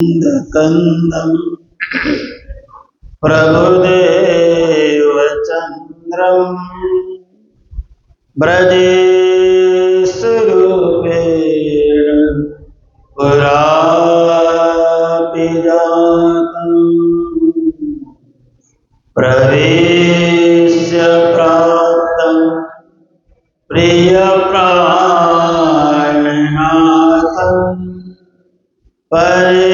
कंदम प्रभुदेवचन्द्रं ब्रजेशरूपेण पुरापि जातम् प्रवेश्य प्राप्तं प्रियप्राणनाथम् परेशपूर्णं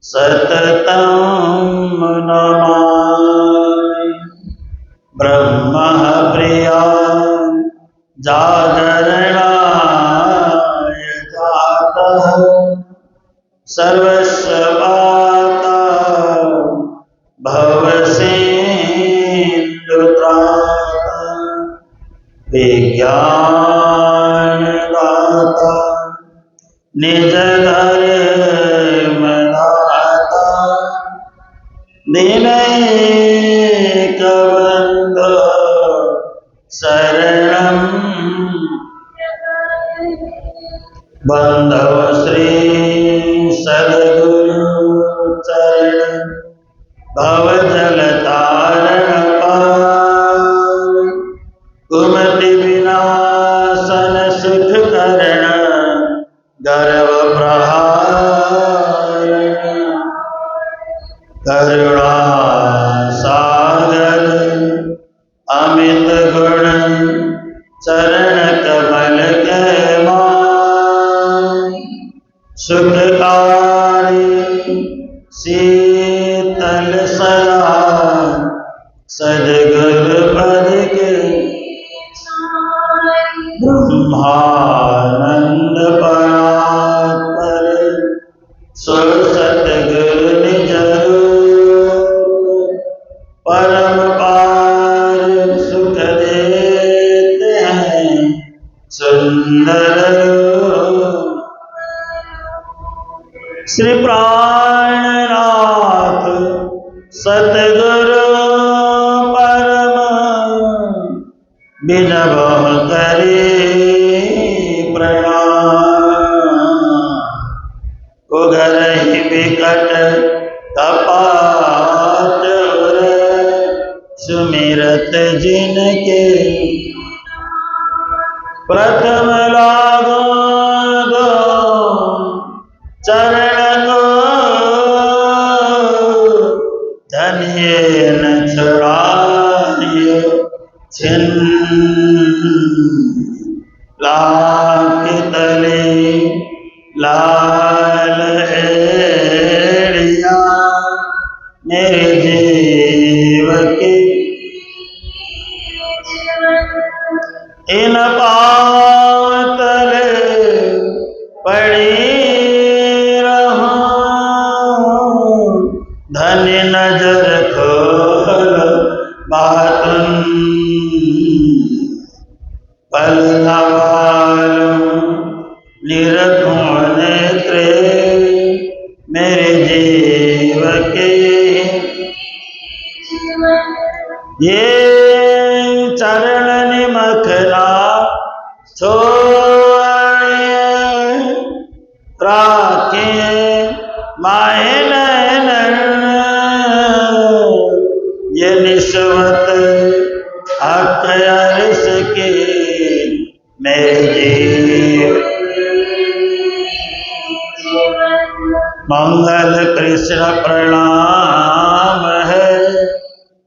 सततं नमामि। ब्रह्मः प्रिया जागरणाय जातः सर्वस्वपाता भवसिन्धुत्राता विज्ञानदाता निजधर्मदाता दीनैकबन्धो शरणं बन्धो श्री सद्गुरु चरण भवजलतारण कुमति विनाशन सुख करण गर्व प्रहार करुणा सागर अमित गुण चरण कमल के मान सुखकारी शीतल सदा सद्गुरु पद के ब्रह्मानंद परात्पर सो सतगुरु निज रूप परम पार सुख देते हैं सुंदर श्री प्राणनाथ सतगुरु परम बिनव करे प्रणाम उगर ही विकट कपाट सुमिरत जिनके प्रथम लागो दो चरण को धन्य न छुड़ाए छिन लाख तले लाल एड़िया मेरे जीव के इन पाँव तले पड़ी रहूं धन्य नजर खोल बातुन पल नवालूं निरखूं नेत्रे मेरे जीव के ये चरण निमखना छोड़िए राखे माए नैन ये निस्वत हक अर्श के मेरे जीव मंगल कृष्ण प्रणाम है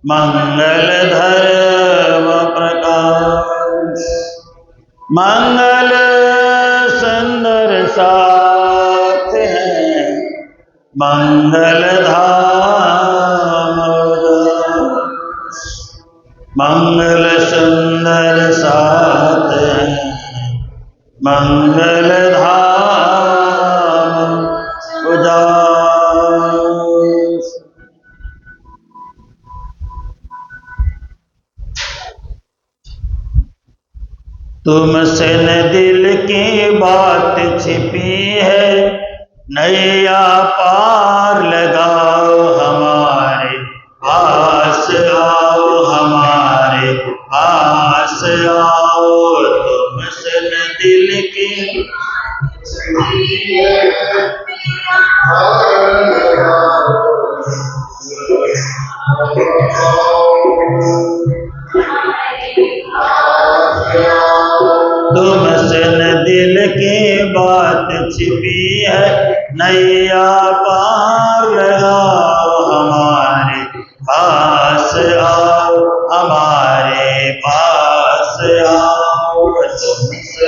मंगल धर्म प्रकाश मंगल सुंदर साथ है मंगल धाम मंगल सुंदर साथ है मंगल धाम उजास। तुमसे न दिल की बात छिपी है नैया पार लगाओ हमारे पास आओ हमारे पास आओ तुमसे न दिल की तुमसे न दिल की बात छिपी है, नैया पार लगाओ हमारे पास आओ, हमारे पास आओ। तुमसे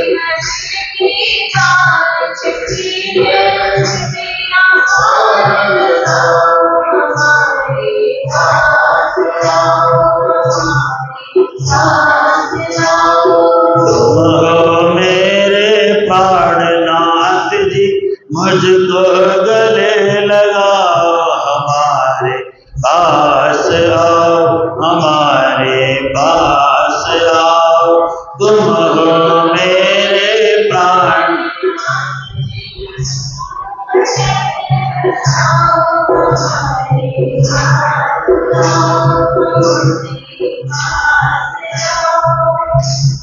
प्राणनाथ जी, मुझको गले लगाओ, हमारे पास आओ, हमारे पास आओ। तुम हो मेरे प्राण,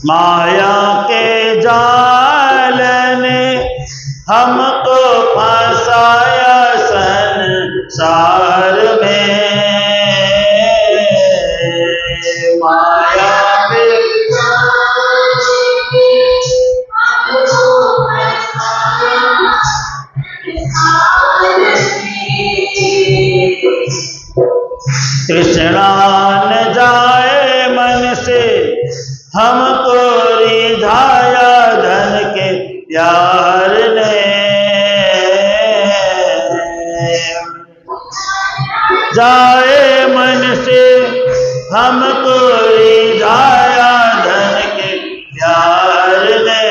माया के जाल ने हमको फंसाया संसार में, माया के तृष्णा न जाए मन से, हमको रिझाया धन के प्यार ने, जाए मन से हमको रिझाया धन के प्यार ने।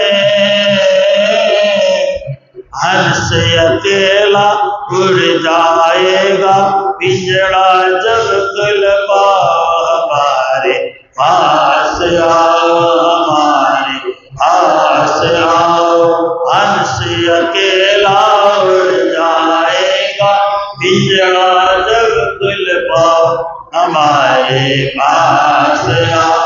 हंस अकेला उड़ जाएगा, पिंजड़ा जब खुल पाओ, हमारे पास आओ, हमारे पास आओ। हंस अकेला उड़ जाएगा, पिंजड़ा जब खुल पाओ, हमारे पास आओ।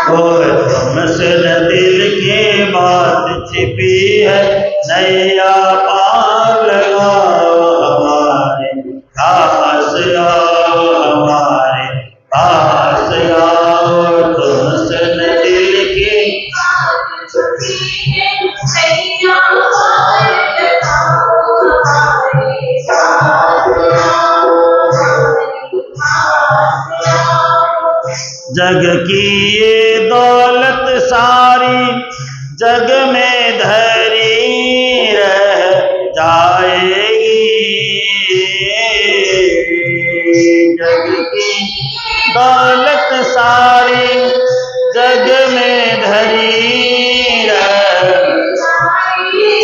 तुमसे न दिल की बात छिपी है, नैया पार लगाओ, हमारे पास आओ, हमारे पास आओ। तुमसे न दिल की बात छिपी है, नैया पार लगाओ, हमारे पास आओ, हमारे पास आओ। जग की ये दौलत सारी जग में धरी रह जाएगी, जग की दौलत सारी जग में धरी रह जाएगी।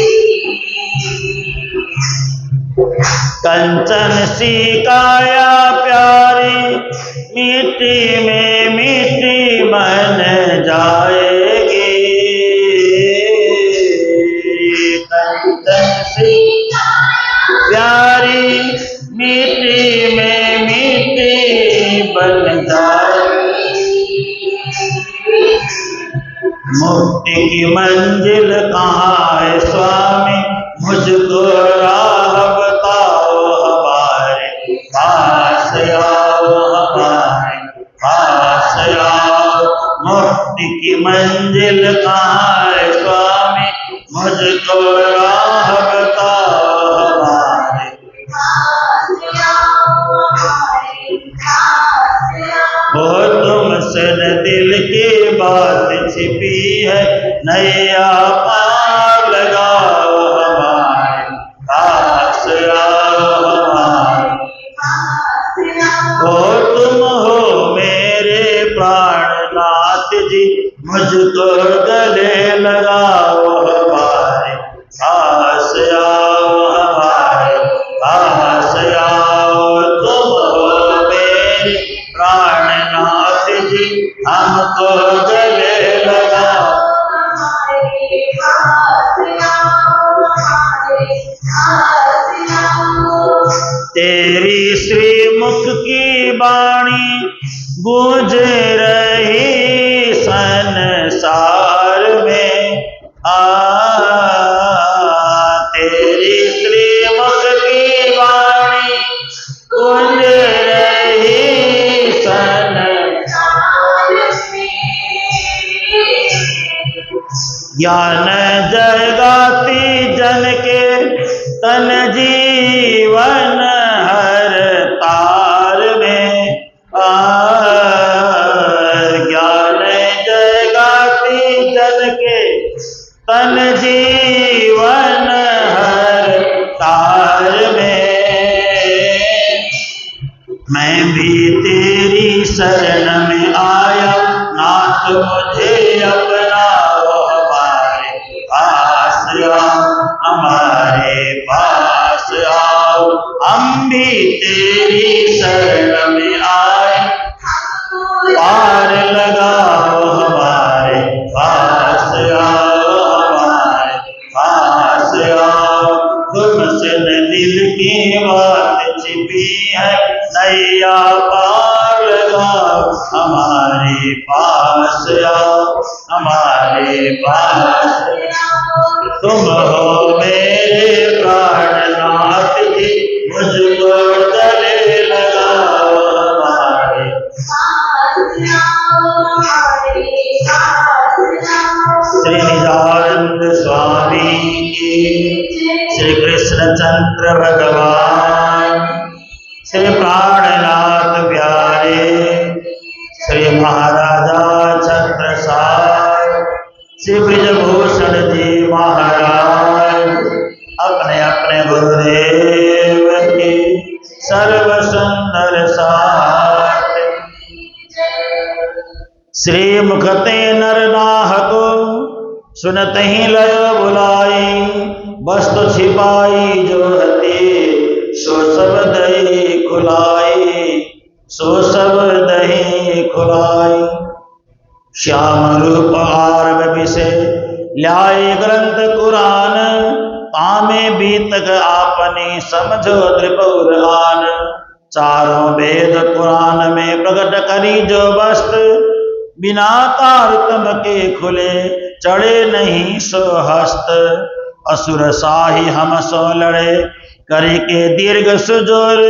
कंचन सी काया प्यारी, मिट्टी में मिट्टी बन जाएगी, कंचन सी प्यारी मिट्टी में मिट्टी बन जाएगी। मुक्ति की मंजिल कहाँ है स्वामी, मुझको राह बताओ, हमारे पास आओ, हमारे पास आओ। मुक्ति की मंजिल कहाँ है स्वामी, मुझको राह बताओ, हमारे पास आओ, हमारे पास आओ। वो तुमसे न दिल की बात छिपी है, नैया पार लगाओ, हमारे पास आओ, हमारे पास आओ। ओ तुम हो मेरे प्राणनाथ जी, मुझको गले लगाओ, हमारे पास आओ, हमारे पास आओ। तुम हो मेरे प्राणनाथ जी, हमको गले लगाओ, हमारे पास आओ, हमारे पास आओ। तेरी श्रीमुख की वाणी गूंज रही संसार में, तेरी श्रीमुख की वाणी कुंज रही सन ज्ञान जगाती जन के तन जीवन हर तार में ज्ञान जगाती जन के तन जीवन हर तार में मैं भी तेरी शरण में आया नाथ मुझे अपना हमारे पास आओ हम भी तेरी शरण में आए पार लगाओ हमारे पास आओ हमारे पास आओ तुमसे न दिल की बात छिपी है नैया पार लगाओ हमारे पास आओ हमारे पास तुम हो मेरे प्राणनाथ जी मुझको गले लगाओ हमारे श्री निजानंद स्वामी की श्री कृष्णचंद्र भगवान श्री प्राणनाथ प्यारे श्री महाराजा छत्रसाल श्री ब्रजभूषण जी महाराज अपने अपने गुरुदेव की सर्व सुंदर साथ श्री मुखते नर नाहको सुनत ही लयो बुलाई वस्तु छिपाई जो हती सो सब दही खुलाई सो सब दही खुलाई श्याम रूप आरब विषय ल्याय ग्रंथ कुरान तामे बीतक आपने समझो त्रिपुर आन चारों वेद कुरान में प्रकट करी जो वस्तु बिना तारतम के खुले चढ़े नहीं सो हस्त असुर साही हम सो लड़े करी के दीर्घ सुजोर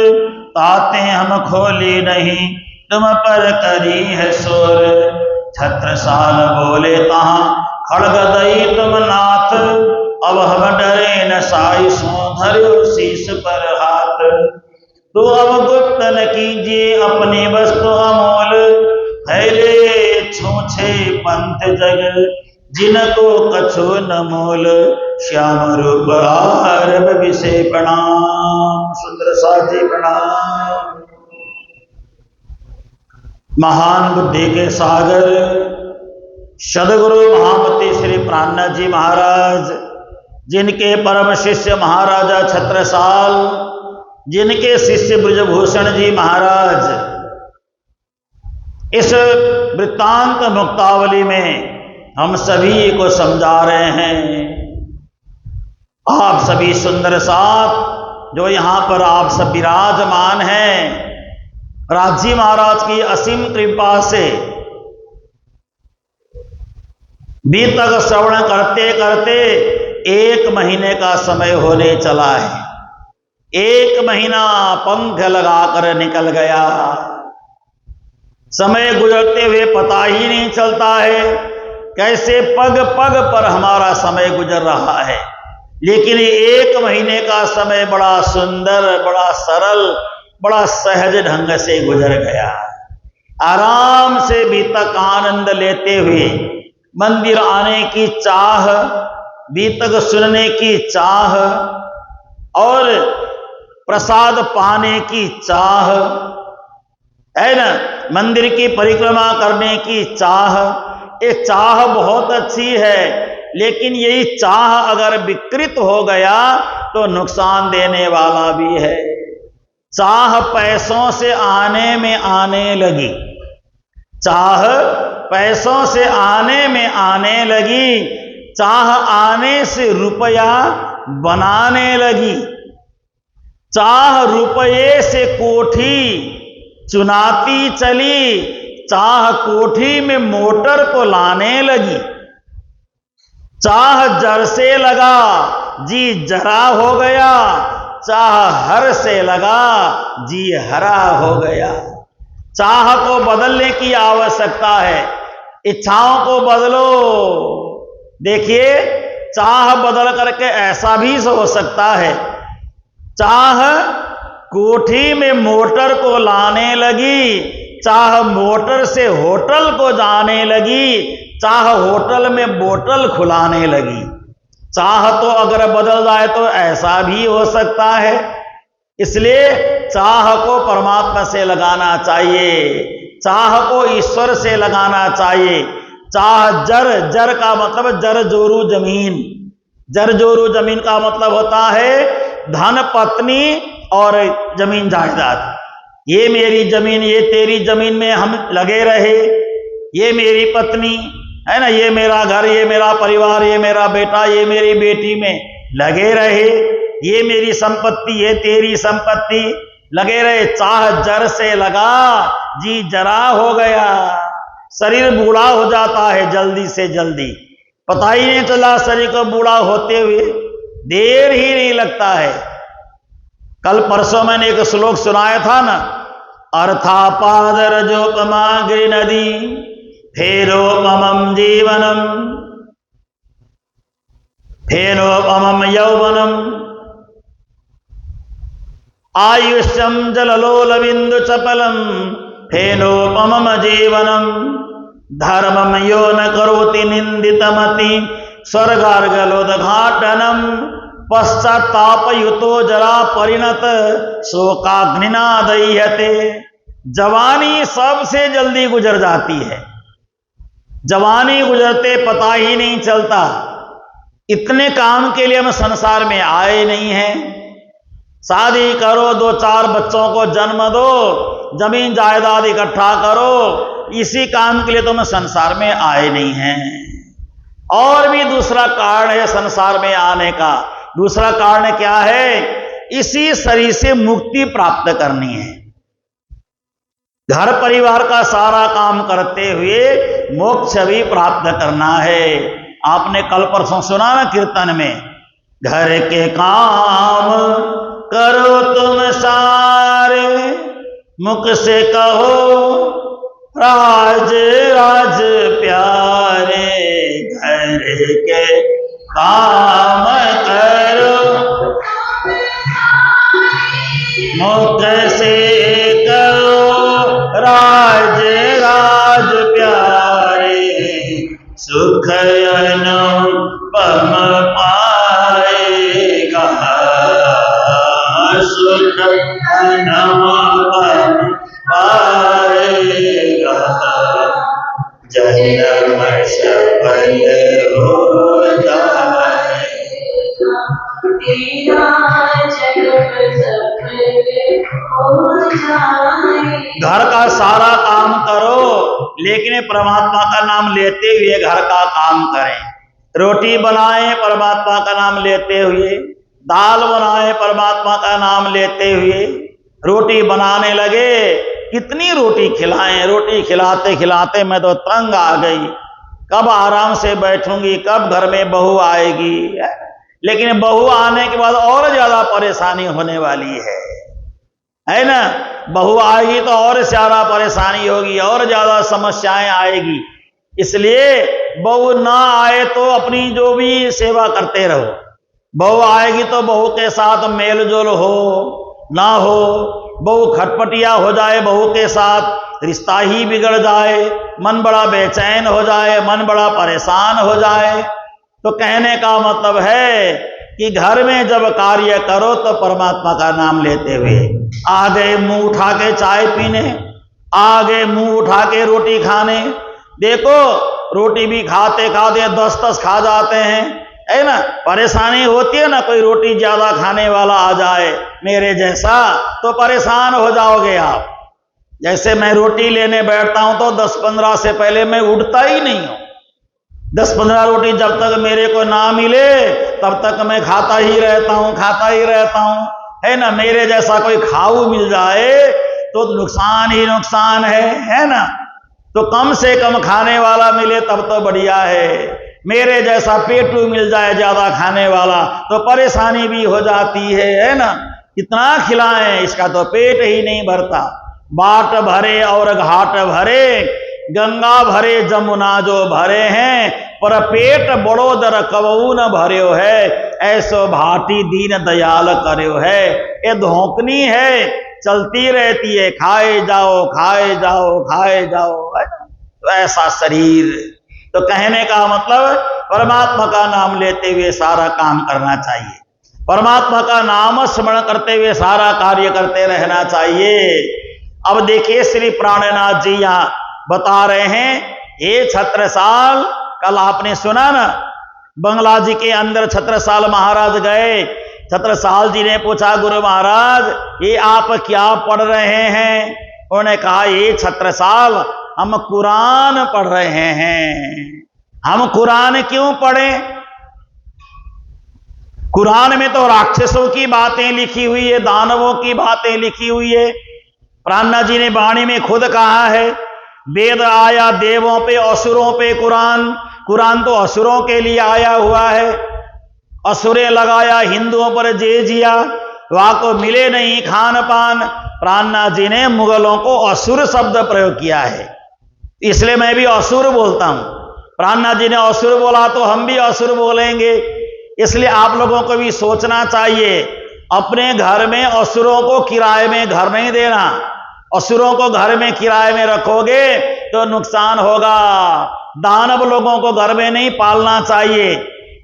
ताते हम खोली नहीं तुम पर करी है सोर छत्रसाल बोले तहाँ खड़ग दई तुम नाथ अब हम डरे न साई सो धरो शीश पर हाथ तो अब गुप्त न कीजिए अपनी वस्तु अमोल फैले छूछे पंथ जग जिनको कछु न मोल श्याम रूप आरब विषय प्रणाम सुंदर साजी प्रणाम महान बुद्धि के सागर सदगुरु महामती श्री प्राणनाथ जी महाराज जिनके परम शिष्य महाराजा छत्रसाल जिनके शिष्य ब्रजभूषण जी महाराज इस वृत्तांत मुक्तावली में हम सभी को समझा रहे हैं। आप सभी सुंदर साथ जो यहाँ पर आप सब विराजमान हैं राज जी महाराज की असीम कृपा से बीतक श्रवण करते करते 1 महीने का समय होने चला है। 1 महीना पंख लगाकर निकल गया। समय गुजरते हुए पता ही नहीं चलता है कैसे पग पग पर हमारा समय गुजर रहा है। लेकिन 1 महीने का समय बड़ा सुंदर, बड़ा सरल, बड़ा सहज ढंग से गुजर गया। आराम से बीतक आनंद लेते हुए मंदिर आने की चाह, बीतक सुनने की चाह और प्रसाद पाने की चाह है ना, मंदिर की परिक्रमा करने की चाह। ये चाह बहुत अच्छी है, लेकिन यही चाह अगर विकृत हो गया तो नुकसान देने वाला भी है। चाह पैसों से आने में आने लगी, चाह पैसों से आने में आने लगी, चाह आने से रुपया बनाने लगी, चाह रुपये से कोठी चुनाती चली, चाह कोठी में मोटर को लाने लगी। चाह जर से लगा जी जरा हो गया, चाह हर से लगा जी हरा हो गया। चाह को बदलने की आवश्यकता है, इच्छाओं को बदलो। देखिए, चाह बदल करके ऐसा भी हो सकता है, चाह कोठी में मोटर को लाने लगी, चाह मोटर से होटल को जाने लगी, चाह होटल में बोतल खुलाने लगी। चाह तो अगर बदल जाए तो ऐसा भी हो सकता है। इसलिए चाह को परमात्मा से लगाना चाहिए, चाह को ईश्वर से लगाना चाहिए। चाह जर, जर का मतलब जर जोरू जमीन, जर जोरू जमीन का मतलब होता है धन, पत्नी और जमीन जायदाद। ये मेरी जमीन, ये तेरी जमीन में हम लगे रहे, ये मेरी पत्नी है ना, ये मेरा घर, ये मेरा परिवार, ये मेरा बेटा, ये मेरी बेटी में लगे रहे, ये मेरी संपत्ति, ये तेरी संपत्ति, लगे रहे। चाह जर से लगा जी जरा हो गया। शरीर बूढ़ा हो जाता है जल्दी से जल्दी, पता ही नहीं चला शरीर को बूढ़ा होते हुए, देर ही नहीं लगता है। कल परसों मैंने एक श्लोक सुनाया था ना, अर्था पादर जोपमा गिरि नदी फेरोपमं जीवनम फेरोपमं यौवनम आयुष्यम जललोल बिंदु चपलम फेनोपमं जीवनम धर्मम यो न करोति निंदितमति स्वर्गार्गलोदघाटनम पश्चातापयुतो जरा परिणत शोकाग्निना दह्यते। जवानी सबसे जल्दी गुजर जाती है, जवानी गुजरते पता ही नहीं चलता। इतने काम के लिए हम संसार में आए नहीं हैं। शादी करो, 2-4 बच्चों को जन्म दो, जमीन जायदाद इकट्ठा करो, इसी काम के लिए तो हम संसार में आए नहीं हैं। और भी दूसरा कारण है संसार में आने का। दूसरा कारण क्या है? इसी शरीर से मुक्ति प्राप्त करनी है। घर परिवार का सारा काम करते हुए मोक्ष भी प्राप्त करना है। आपने कल परसों सुना ना कीर्तन में, घर के काम करो तुम सारे, मुख से कहो राज राज प्यारे। घर के काम करो मुख से कहो राज राज प्यारे। सुख अनुपम पाएगा, सुख अनुपम पाएगा। जन्म सफल हो जाए, घर का सारा काम करो लेकिन परमात्मा का नाम लेते हुए घर का काम करें। रोटी बनाएं परमात्मा का नाम लेते हुए, दाल बनाएं परमात्मा का नाम लेते हुए। रोटी बनाने लगे, कितनी रोटी खिलाएं, रोटी खिलाते खिलाते मैं तो तंग आ गई, कब आराम से बैठूंगी, कब घर में बहू आएगी। लेकिन बहू आने के बाद और ज्यादा परेशानी होने वाली है ना। बहू आएगी तो और ज्यादा परेशानी होगी, और ज्यादा समस्याएं आएगी। इसलिए बहू ना आए तो अपनी जो भी सेवा करते रहो। बहू आएगी तो बहू के साथ मेल जोल हो ना हो, बहू खटपटिया हो जाए, बहू के साथ रिश्ता ही बिगड़ जाए, मन बड़ा बेचैन हो जाए, मन बड़ा परेशान हो जाए। तो कहने का मतलब है कि घर में जब कार्य करो तो परमात्मा का नाम लेते हुए, आ गए मुंह उठा के चाय पीने, आ गए मुंह उठा के रोटी खाने। देखो रोटी भी खाते खाते 10-10 खा जाते हैं, है ना। परेशानी होती है ना, कोई रोटी ज्यादा खाने वाला आ जाए मेरे जैसा तो परेशान हो जाओगे आप। जैसे मैं रोटी लेने बैठता हूं तो 10-15 से पहले मैं उठता ही नहीं हूं। 10-15 रोटी जब तक मेरे को ना मिले तब तक मैं खाता ही रहता हूं, है ना। मेरे जैसा कोई खाऊ मिल जाए तो नुकसान ही नुकसान है ना। तो कम से कम खाने वाला मिले तब तो बढ़िया है। मेरे जैसा पेटू मिल जाए ज्यादा खाने वाला तो परेशानी भी हो जाती है ना। कितना खिलाएं, इसका तो पेट ही नहीं भरता। बाट भरे और घाट भरे, गंगा भरे जमुना जो भरे हैं, पर पेट बड़ोदर कबू न भर्यो है, ऐसो भाटी दीन दयाल कर्यो है। ये धोकनी है, चलती रहती है, खाए जाओ खाए जाओ खाए जाओ, है ना। तो ऐसा शरीर, तो कहने का मतलब परमात्मा का नाम लेते हुए सारा काम करना चाहिए, परमात्मा का नाम स्मरण करते हुए सारा कार्य करते रहना चाहिए। अब देखिए श्री प्राणनाथ जी यहाँ बता रहे हैं, ये छत्रसाल, कल आपने सुना ना, बंगला जी के अंदर छत्रसाल महाराज गए। छत्रसाल जी ने पूछा, गुरु महाराज ये आप क्या पढ़ रहे हैं? उन्होंने कहा, ये छत्रसाल हम कुरान पढ़ रहे हैं। हम कुरान क्यों पढ़ें? कुरान में तो राक्षसों की बातें लिखी हुई है, दानवों की बातें लिखी हुई है। प्राणनाथ जी ने वाणी में खुद कहा है, वेद आया देवों पे असुरों पे कुरान, कुरान तो असुरों के लिए आया हुआ है। असुरे लगाया हिंदुओं पर जे जिया, वहां को मिले नहीं खान पान। प्राणनाथ जी ने मुगलों को असुर शब्द प्रयोग किया है, इसलिए मैं भी असुर बोलता हूं। प्राणनाथ जी ने असुर बोला तो हम भी असुर बोलेंगे। इसलिए आप लोगों को भी सोचना चाहिए, अपने घर में असुरों को किराए में घर नहीं देना। असुरों को घर में किराए में रखोगे तो नुकसान होगा। दानव लोगों को घर में नहीं पालना चाहिए,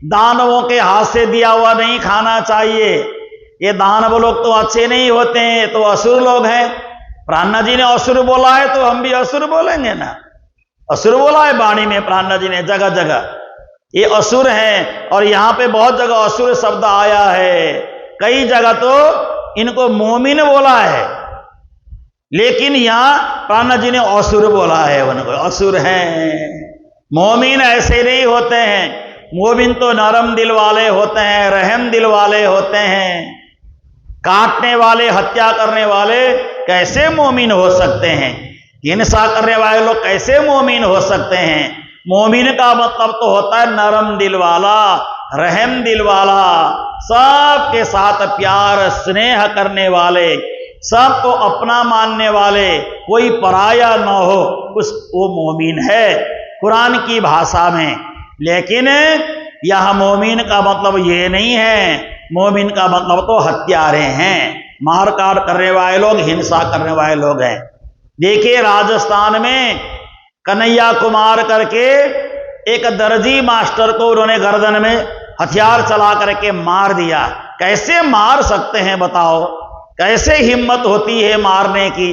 दानवों के हाथ से दिया हुआ नहीं खाना चाहिए। ये दानव लोग तो अच्छे नहीं होते हैं, तो असुर लोग हैं। प्राणनाथ जी ने असुर बोला है तो हम भी असुर बोलेंगे ना। असुर बोला है वाणी में प्राणनाथ जी ने जगह जगह, ये असुर हैं। और यहां पे बहुत जगह असुर शब्द आया है, कई जगह तो इनको मोमिन बोला है, लेकिन यहां प्राणनाथ जी ने असुर बोला है, उनको असुर हैं। मोमिन ऐसे नहीं होते हैं, मोमिन तो नरम दिल वाले होते हैं, रहम दिल वाले होते हैं। काटने वाले, हत्या करने वाले कैसे मोमिन हो सकते हैं? हिंसा करने वाले लोग कैसे मोमिन हो सकते हैं? मोमिन का मतलब तो होता है नरम दिल वाला, रहम दिल वाला, सबके साथ प्यार स्नेह करने वाले, सबको अपना मानने वाले, कोई पराया न हो, उस वो मोमिन है कुरान की भाषा में। लेकिन यह मोमिन का मतलब ये नहीं है, मोमिन का मतलब तो हत्यारे हैं, मार काट करने वाले लोग, हिंसा करने वाले लोग हैं। देखिए राजस्थान में कन्हैया कुमार करके एक दर्जी मास्टर को उन्होंने गर्दन में हथियार चला करके मार दिया। कैसे मार सकते हैं बताओ? कैसे हिम्मत होती है मारने की?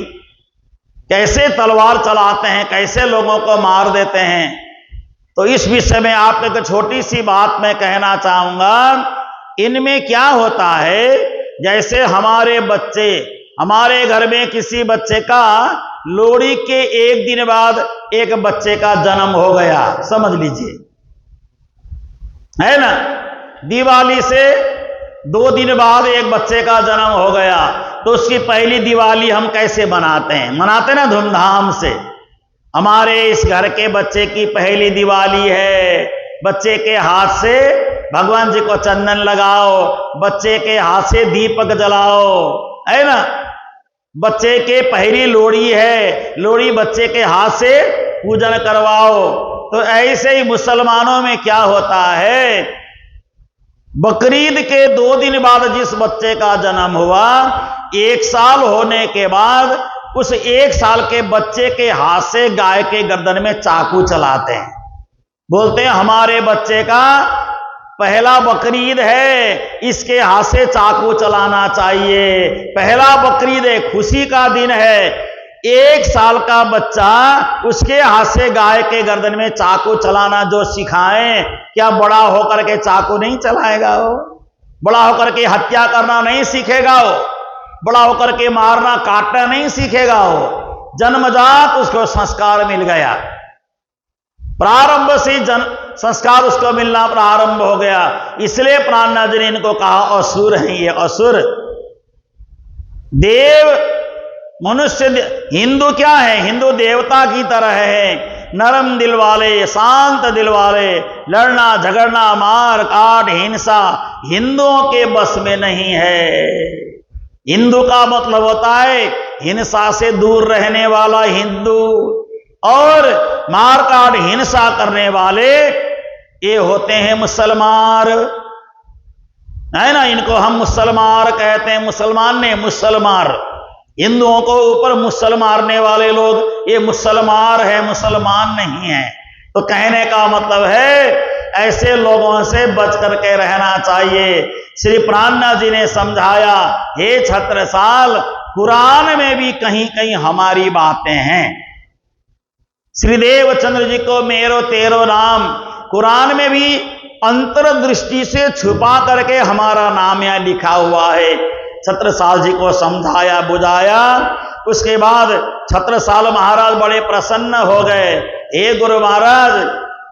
कैसे तलवार चलाते हैं, कैसे लोगों को मार देते हैं? तो इस विषय में आपको एक छोटी सी बात मैं कहना चाहूंगा। इनमें क्या होता है, जैसे हमारे बच्चे, हमारे घर में किसी बच्चे का लोहड़ी के एक दिन बाद एक बच्चे का जन्म हो गया, समझ लीजिए, है ना। दिवाली से 2 दिन बाद एक बच्चे का जन्म हो गया, तो उसकी पहली दिवाली हम कैसे मनाते हैं? मनाते ना धूमधाम से। हमारे इस घर के बच्चे की पहली दिवाली है, बच्चे के हाथ से भगवान जी को चंदन लगाओ, बच्चे के हाथ से दीपक जलाओ, है ना। बच्चे के पहली लोहड़ी है, लोहड़ी बच्चे के हाथ से पूजन करवाओ। तो ऐसे ही मुसलमानों में क्या होता है, बकरीद के 2 दिन बाद जिस बच्चे का जन्म हुआ, 1 साल होने के बाद उस 1 साल के बच्चे के हाथ से गाय के गर्दन में चाकू चलाते हैं। बोलते हैं हमारे बच्चे का पहला बकरीद है, इसके हाथ से चाकू चलाना चाहिए। पहला बकरीद है, खुशी का दिन है। 1 साल का बच्चा, उसके हाथ से गाय के गर्दन में चाकू चलाना जो सिखाएं, क्या बड़ा होकर के चाकू नहीं चलाएगा वो? बड़ा होकर के हत्या करना नहीं सीखेगा वो? बड़ा होकर के मारना काटना नहीं सीखेगा वो? जन्मजात उसको संस्कार मिल गया, प्रारंभ से संस्कार उसको मिलना प्रारंभ हो गया। इसलिए प्राणनाथ जी ने इनको कहा असुर हैं ये, असुर। देव मनुष्य, हिंदू क्या है? हिंदू देवता की तरह है, नरम दिल वाले, शांत दिल वाले, लड़ना झगड़ना, मार काट, हिंसा हिंदुओं के बस में नहीं है। हिंदू का मतलब होता है हिंसा से दूर रहने वाला हिंदू, और मार काट हिंसा करने वाले ये होते हैं मुसलमान, है ना। इनको हम मुसलमान कहते हैं, मुसलमान ने मुसलमान, हिंदुओं को ऊपर मुसल मारने वाले लोग ये मुसलमान है, मुसलमान नहीं है। तो कहने का मतलब है ऐसे लोगों से बच करके रहना चाहिए। श्री प्राणनाथ जी ने समझाया, हे छत्रसाल, कुरान में भी कहीं कहीं हमारी बातें हैं। श्री देवचंद्र जी को मेरो तेरो नाम, कुरान में भी अंतर्दृष्टि से छुपा करके हमारा नाम यहां लिखा हुआ है। छत्रसाल जी को समझाया बुझाया, उसके बाद छत्रसाल महाराज बड़े प्रसन्न हो गए। हे गुरु महाराज,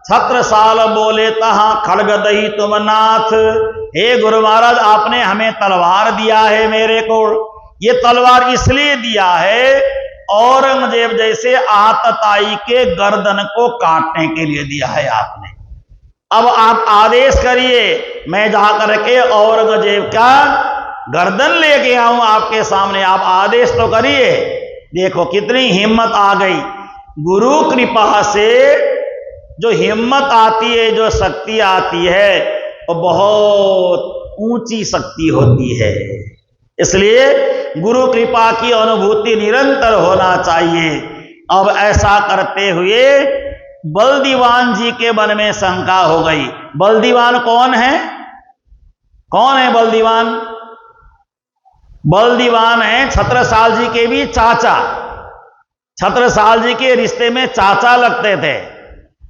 छत्रसाल बोले तहां खड़ग दही तुम नाथ। हे गुरु महाराज, आपने हमें तलवार दिया है, मेरे को ये तलवार इसलिए दिया है औरंगजेब जैसे आतताई के गर्दन को काटने के लिए दिया है आपने। अब आप आदेश करिए, मैं जाकर के औरंगजेब का गर्दन लेके आऊं आपके सामने, आप आदेश तो करिए। देखो कितनी हिम्मत आ गई। गुरु कृपा से जो हिम्मत आती है, जो शक्ति आती है, वो बहुत ऊंची शक्ति होती है। इसलिए गुरु कृपा की अनुभूति निरंतर होना चाहिए। अब ऐसा करते हुए बलदीवान जी के मन में शंका हो गई। बलदीवान कौन है? कौन है बलदीवान? बलदीवान है छत्रसाल जी के भी चाचा, छत्रसाल जी के रिश्ते में चाचा लगते थे।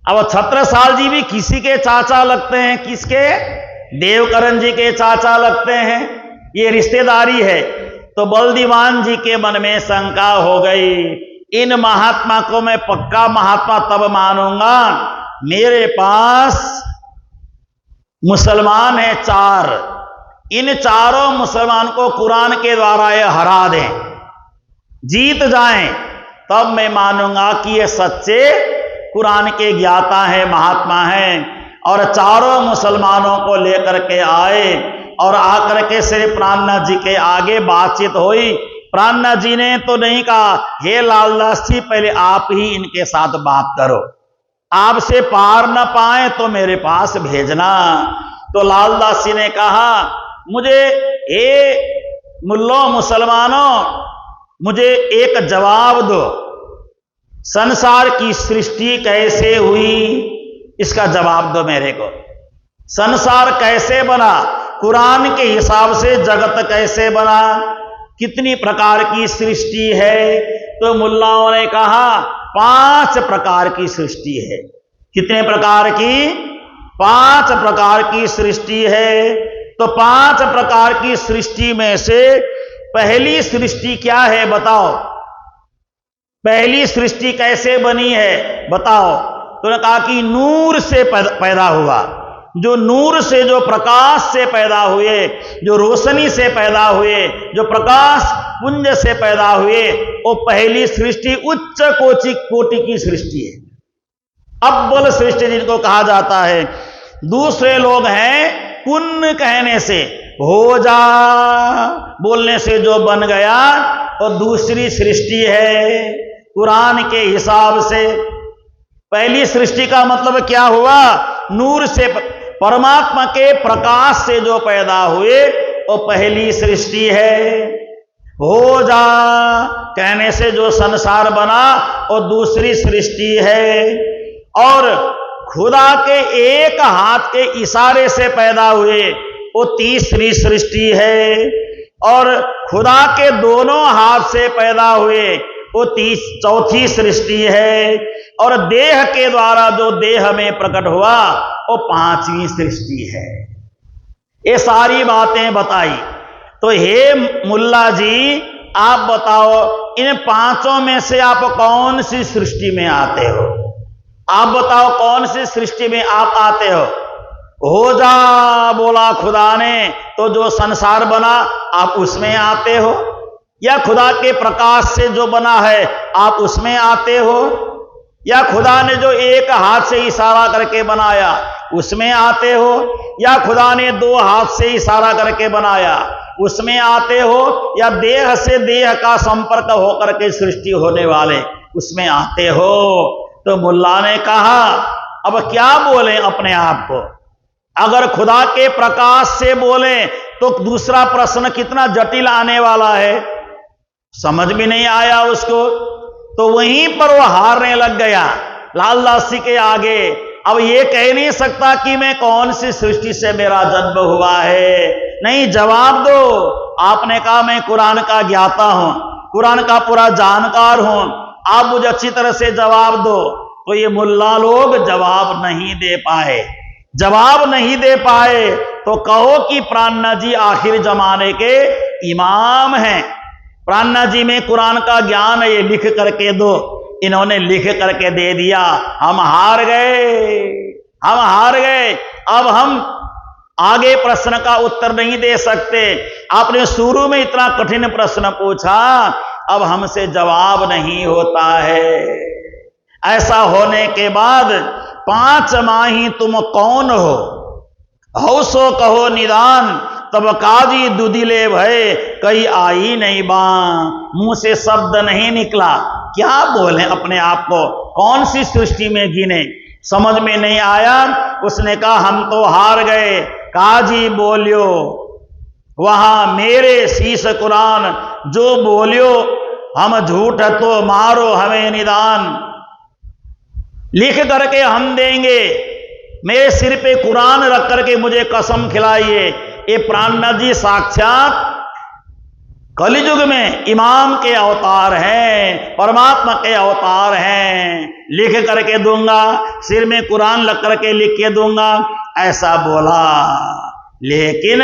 अब छत्रसाल जी भी किसी के चाचा लगते हैं, किसके? देवकरण जी के चाचा लगते हैं, ये रिश्तेदारी है। तो बलदीवान जी के मन में शंका हो गई, इन महात्मा को मैं पक्का महात्मा तब मानूंगा मेरे पास मुसलमान है 4, इन चारों मुसलमान को कुरान के द्वारा ये हरा दें, जीत जाएं, तब मैं मानूंगा कि ये सच्चे कुरान के ज्ञाता हैं, महात्मा हैं। और चारों मुसलमानों को लेकर के आए और आकर के श्री प्राणनाथ जी के आगे बातचीत हुई। प्राणनाथ जी ने तो नहीं कहा, हे लालदास जी, पहले आप ही इनके साथ बात करो, आपसे पार न पाए तो मेरे पास भेजना। तो लालदास जी ने कहा, मुझे हे मुल्लों मुसलमानों, मुझे एक जवाब दो, संसार की सृष्टि कैसे हुई, इसका जवाब दो मेरे को। संसार कैसे बना, कुरान के हिसाब से जगत कैसे बना, कितनी प्रकार की सृष्टि है? तो मुल्लाओं ने कहा 5 प्रकार की सृष्टि है। कितने प्रकार की? 5 प्रकार की सृष्टि है। तो 5 प्रकार की सृष्टि में से पहली सृष्टि क्या है बताओ? पहली सृष्टि कैसे बनी है बताओ? तो उन्होंने कहा कि नूर से पैदा हुआ, जो नूर से, जो प्रकाश से पैदा हुए, जो रोशनी से पैदा हुए, जो प्रकाश पुंज से पैदा हुए, वो पहली सृष्टि उच्च कोटि की सृष्टि है, अव्वल सृष्टि जिनको कहा जाता है। दूसरे लोग हैं पुण्य कहने से, हो जा बोलने से जो बन गया, वो दूसरी सृष्टि है कुरान के हिसाब से। पहली सृष्टि का मतलब क्या हुआ? नूर से, परमात्मा के प्रकाश से जो पैदा हुए, वो पहली सृष्टि है। हो जा कहने से जो संसार बना, वो दूसरी सृष्टि है। और खुदा के एक हाथ के इशारे से पैदा हुए, वो तीसरी सृष्टि है। और खुदा के दोनों हाथ से पैदा हुए, वो चौथी सृष्टि है। और देह के द्वारा जो देह में प्रकट हुआ, वो 5वीं सृष्टि है। ये सारी बातें बताई। तो हे मुल्ला जी, आप बताओ इन 5 में से आप कौन सी सृष्टि में आते हो? आप बताओ कौन सी सृष्टि में आप आते हो? हो जा बोला खुदा ने, तो जो संसार बना आप उसमें आते हो, या खुदा के प्रकाश से जो बना है आप उसमें आते हो? या खुदा ने जो एक हाथ से इशारा करके बनाया उसमें आते हो, या खुदा ने दो हाथ से इशारा करके बनाया उसमें आते हो, या देह से देह का संपर्क होकर के सृष्टि होने वाले उसमें आते हो। तो मुल्ला ने कहा अब क्या बोले अपने आप को, अगर खुदा के प्रकाश से बोले तो दूसरा प्रश्न कितना जटिल आने वाला है, समझ भी नहीं आया उसको। तो वहीं पर वो हारने लग गया लालदासी के आगे। अब ये कह नहीं सकता कि मैं कौन सी सृष्टि से मेरा जन्म हुआ है, नहीं, जवाब दो। आपने कहा मैं कुरान का ज्ञाता हूं, कुरान का पूरा जानकार हूं, आप मुझे अच्छी तरह से जवाब दो। तो ये मुल्ला लोग जवाब नहीं दे पाए, जवाब नहीं दे पाए। तो कहो कि प्राणनाथ जी आखिर जमाने के इमाम हैं, प्राणनाथ जी में कुरान का ज्ञान है, ये लिख करके दो। इन्होंने लिख करके दे दिया। हम हार गए, हम हार गए। अब हम आगे प्रश्न का उत्तर नहीं दे सकते। आपने शुरू में इतना कठिन प्रश्न पूछा, अब हमसे जवाब नहीं होता है। ऐसा होने के बाद 5 माही तुम कौन हो सो कहो निदान, तब काजी दुदिले भय कहीं आई नहीं बां। मुंह से शब्द नहीं निकला, क्या बोले अपने आप को, कौन सी सृष्टि में गिने, समझ में नहीं आया। उसने कहा हम तो हार गए। काजी बोलियो वहां मेरे शीश कुरान, जो बोलियो हम झूठ तो मारो हमें निदान। लिख करके हम देंगे, मेरे सिर पे कुरान रख करके मुझे कसम खिलाइए। ये प्राणनाथ जी साक्षात कलियुग में इमाम के अवतार हैं, परमात्मा के अवतार हैं। लिख करके दूंगा, सिर में कुरान लग करके लिख के दूंगा, ऐसा बोला। लेकिन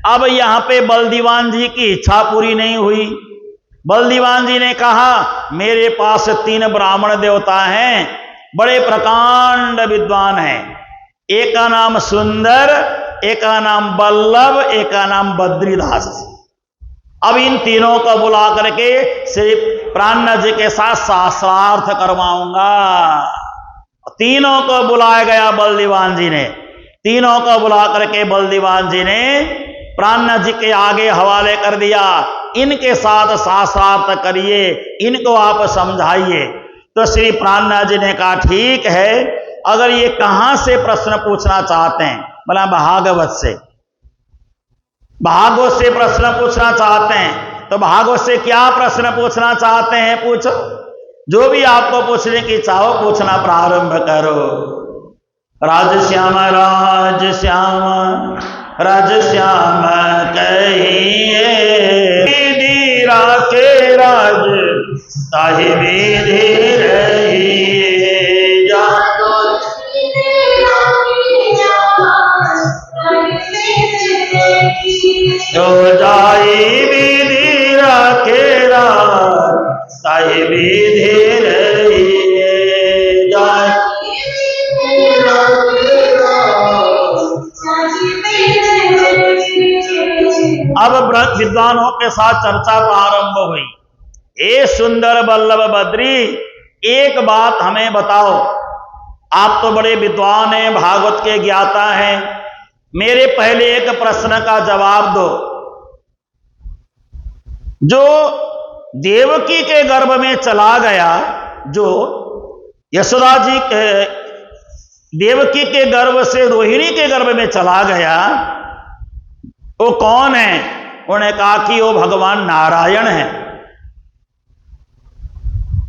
अब यहां पे बलदीवान जी की इच्छा पूरी नहीं हुई। बलदीवान जी ने कहा मेरे पास 3 ब्राह्मण देवता हैं, बड़े प्रकांड विद्वान हैं। एक का नाम सुंदर, एक का नाम बल्लभ, एक का नाम बद्रीदास। अब इन तीनों को बुला करके श्री प्राणनाथ जी के साथ शास्त्रार्थ करवाऊंगा। तीनों को बुलाया गया बलदीवान जी ने। तीनों को बुला करके बलदीवान जी ने प्राणनाथ जी के आगे हवाले कर दिया। इनके साथ शास्त्रार्थ करिए, इनको आप समझाइए। तो श्री प्राणनाथ जी ने कहा ठीक है, अगर ये कहां से प्रश्न पूछना चाहते हैं, बोला भागवत से। भागवत से प्रश्न पूछना चाहते हैं तो भागवत से क्या प्रश्न पूछना चाहते हैं, पूछो। जो भी आपको पूछने की चाहो पूछना प्रारंभ करो। राजश्याम राजश्याम राजश्याम कहिए, दीरा के राज ताहि विधि रहिए। जो जाई विधि राखे राज ताहि विधि रहिए। अब विद्वानों के साथ चर्चा प्रारंभ हुई। ए सुंदर बल्लभ बद्री, एक बात हमें बताओ, आप तो बड़े विद्वान हैं, भागवत के ज्ञाता हैं, मेरे पहले एक प्रश्न का जवाब दो। जो देवकी के गर्भ में चला गया, जो यशोदा जी के देवकी के गर्भ से रोहिणी के गर्भ में चला गया, वो कौन है? उन्होंने कहा कि वो भगवान नारायण है।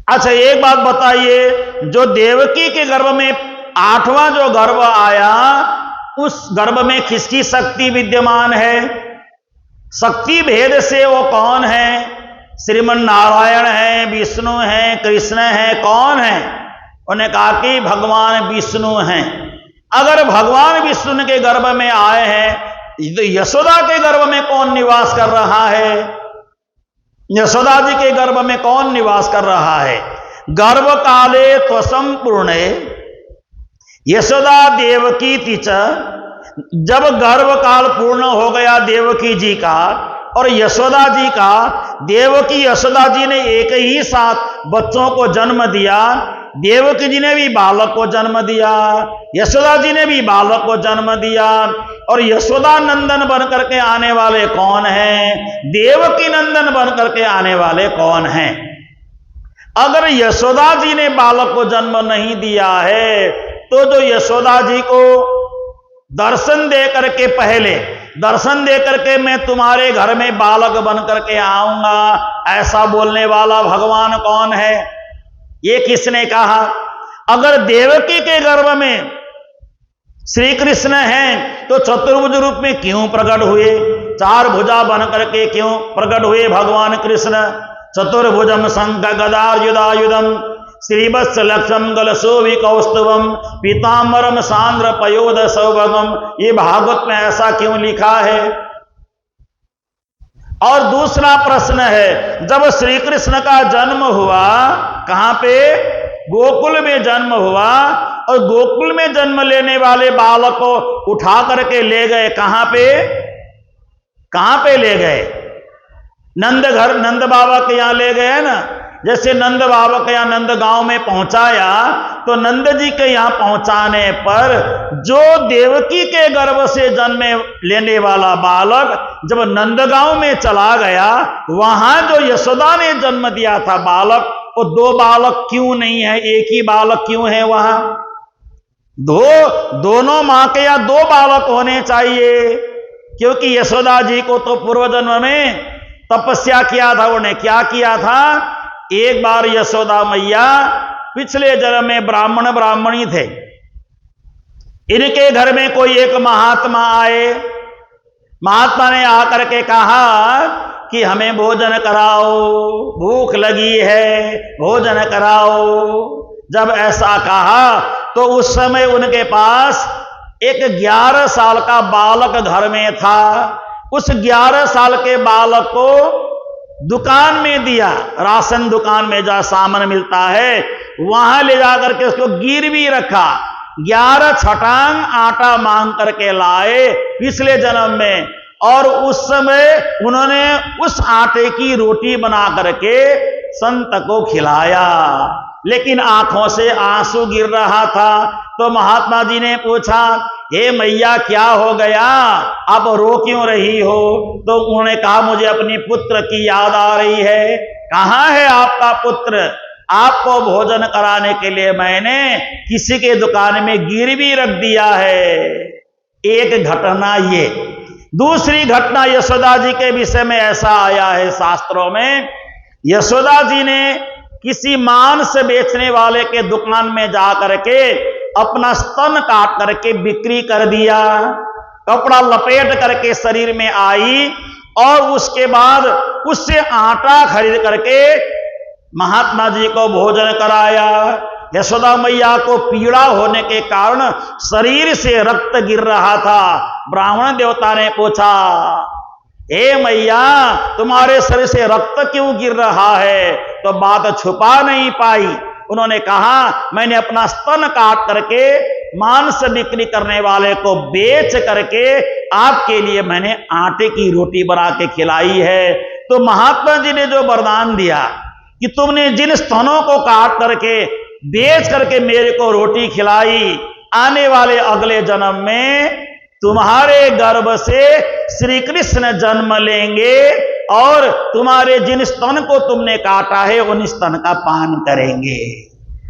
अच्छा एक बात बताइए, जो देवकी के गर्भ में 8वां जो गर्भ आया, उस गर्भ में किसकी शक्ति विद्यमान है? शक्ति भेद से वो कौन है? श्रीमन नारायण है, विष्णु है, कृष्ण है, कौन है? उन्होंने कहा कि भगवान विष्णु हैं। अगर भगवान विष्णु के गर्भ में आए हैं, तो यशोदा के गर्भ में कौन निवास कर रहा है? यशोदा जी के गर्भ में कौन निवास कर रहा है? गर्भ काले त्वसंपूर्णे यशोदा देवकी तिच, जब गर्भ काल पूर्ण हो गया देवकी जी का और यशोदा जी का, देवकी यशोदा जी ने एक ही साथ बच्चों को जन्म दिया, देवकी जी ने भी बालक को जन्म दिया, यशोदा जी ने भी बालक को जन्म दिया। और यशोदा नंदन बन करके आने वाले कौन हैं? देवकी नंदन बन करके आने वाले कौन हैं? अगर यशोदा जी ने बालक को जन्म नहीं दिया है तो जो यशोदा जी को दर्शन दे करके पहले दर्शन दे करके मैं तुम्हारे घर में बालक बन करके आऊंगा, ऐसा बोलने वाला भगवान कौन है? ये किसने कहा? अगर देवकी के गर्भ में श्री कृष्ण हैं तो चतुर्भुज रूप में क्यों प्रकट हुए? चार भुजा बन करके क्यों प्रकट हुए भगवान कृष्ण? चतुर्भुजम शंख गदायुधायुधम श्रीवत्स लक्षम गलशोभि कौस्तुभम पीताम्बरम सांद्र पयोध सौभगम। ये भागवत में ऐसा क्यों लिखा है? और दूसरा प्रश्न है, जब श्री कृष्ण का जन्म हुआ कहां पे? गोकुल में जन्म हुआ, और गोकुल में जन्म लेने वाले बालक को उठा करके ले गए कहां पे? कहां पे ले गए? नंद घर, नंद बाबा के यहां ले गए ना। जैसे नंद बाबा के यहां नंद गांव में पहुंचाया, तो नंद जी के यहां पहुंचाने पर जो देवकी के गर्भ से जन्म लेने वाला बालक जब नंदगांव में चला गया, वहां जो यशोदा ने जन्म दिया था बालक, वो दो बालक क्यों नहीं है, एक ही बालक क्यों है वहां? दोनों मां के या दो बालक होने चाहिए, क्योंकि यशोदा जी को तो पूर्व जन्म में तपस्या किया था। उन्हें क्या किया था? एक बार यशोदा मैया पिछले जन्म में ब्राह्मणी थे। इनके घर में कोई एक महात्मा आए। महात्मा ने आकर के कहा कि हमें भोजन कराओ, भूख लगी है, भोजन कराओ। जब ऐसा कहा तो उस समय उनके पास एक 11 साल का बालक घर में था। उस 11 साल के बालक को दुकान में दिया, राशन दुकान में जहां सामान मिलता है वहां ले जाकर के उसको गिरवी रखा। 11 छटांग आटा मांग करके लाए पिछले जन्म में, और उस समय उन्होंने उस आटे की रोटी बना करके संत को खिलाया, लेकिन आंखों से आंसू गिर रहा था। तो महात्मा जी ने पूछा, हे मैया क्या हो गया, आप रो क्यों रही हो? तो उन्होंने कहा, मुझे अपनी पुत्र की याद आ रही है। कहाँ है आपका पुत्र? आपको भोजन कराने के लिए मैंने किसी के दुकान में गिरवी रख दिया है। एक घटना ये। दूसरी घटना यशोदा जी के विषय में ऐसा आया है शास्त्रों में, यशोदा जी ने किसी मांस बेचने वाले के दुकान में जा करके अपना स्तन काट करके बिक्री कर दिया, कपड़ा लपेट करके शरीर में आई, और उसके बाद उससे आटा खरीद करके महात्मा जी को भोजन कराया। यशोदा मैया को पीड़ा होने के कारण शरीर से रक्त गिर रहा था। ब्राह्मण देवता ने पूछा, हे मैया तुम्हारे शरीर से रक्त क्यों गिर रहा है? तो बात छुपा नहीं पाई। उन्होंने कहा, मैंने अपना स्तन काट करके मांस बिक्री करने वाले को बेच करके आपके लिए मैंने आटे की रोटी बना के खिलाई है। तो महात्मा जी ने जो वरदान दिया कि तुमने जिन स्तनों को काट करके बेच करके मेरे को रोटी खिलाई, आने वाले अगले जन्म में तुम्हारे गर्भ से श्री कृष्ण जन्म लेंगे और तुम्हारे जिन स्तन को तुमने काटा है उन स्तन का पान करेंगे।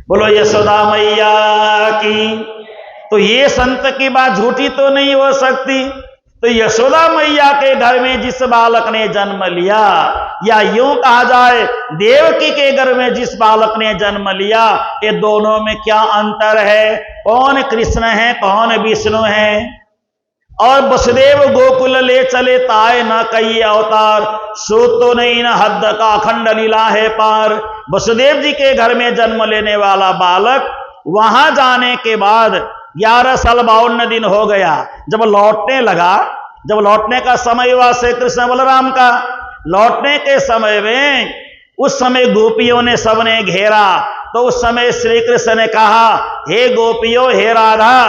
बोलो यशोदा मैया की। तो ये संत की बात झूठी तो नहीं हो सकती। तो यशोदा मैया के घर में जिस बालक ने जन्म लिया, या यूं कहा जाए देवकी के घर में जिस बालक ने जन्म लिया, ये दोनों में क्या अंतर है? कौन कृष्ण है, कौन विष्णु है? और वसुदेव गोकुल ले चले ताए न कई अवतार, सो तो नहीं न हद का अखंड लीला है पार। वसुदेव जी के घर में जन्म लेने वाला बालक वहां जाने के बाद 11 साल 52 दिन हो गया। जब लौटने लगा, जब लौटने का समय हुआ श्री कृष्ण बलराम का, लौटने के समय में उस समय गोपियों ने सबने घेरा, तो उस समय श्री कृष्ण ने कहा, हे गोपियों, हे राधा,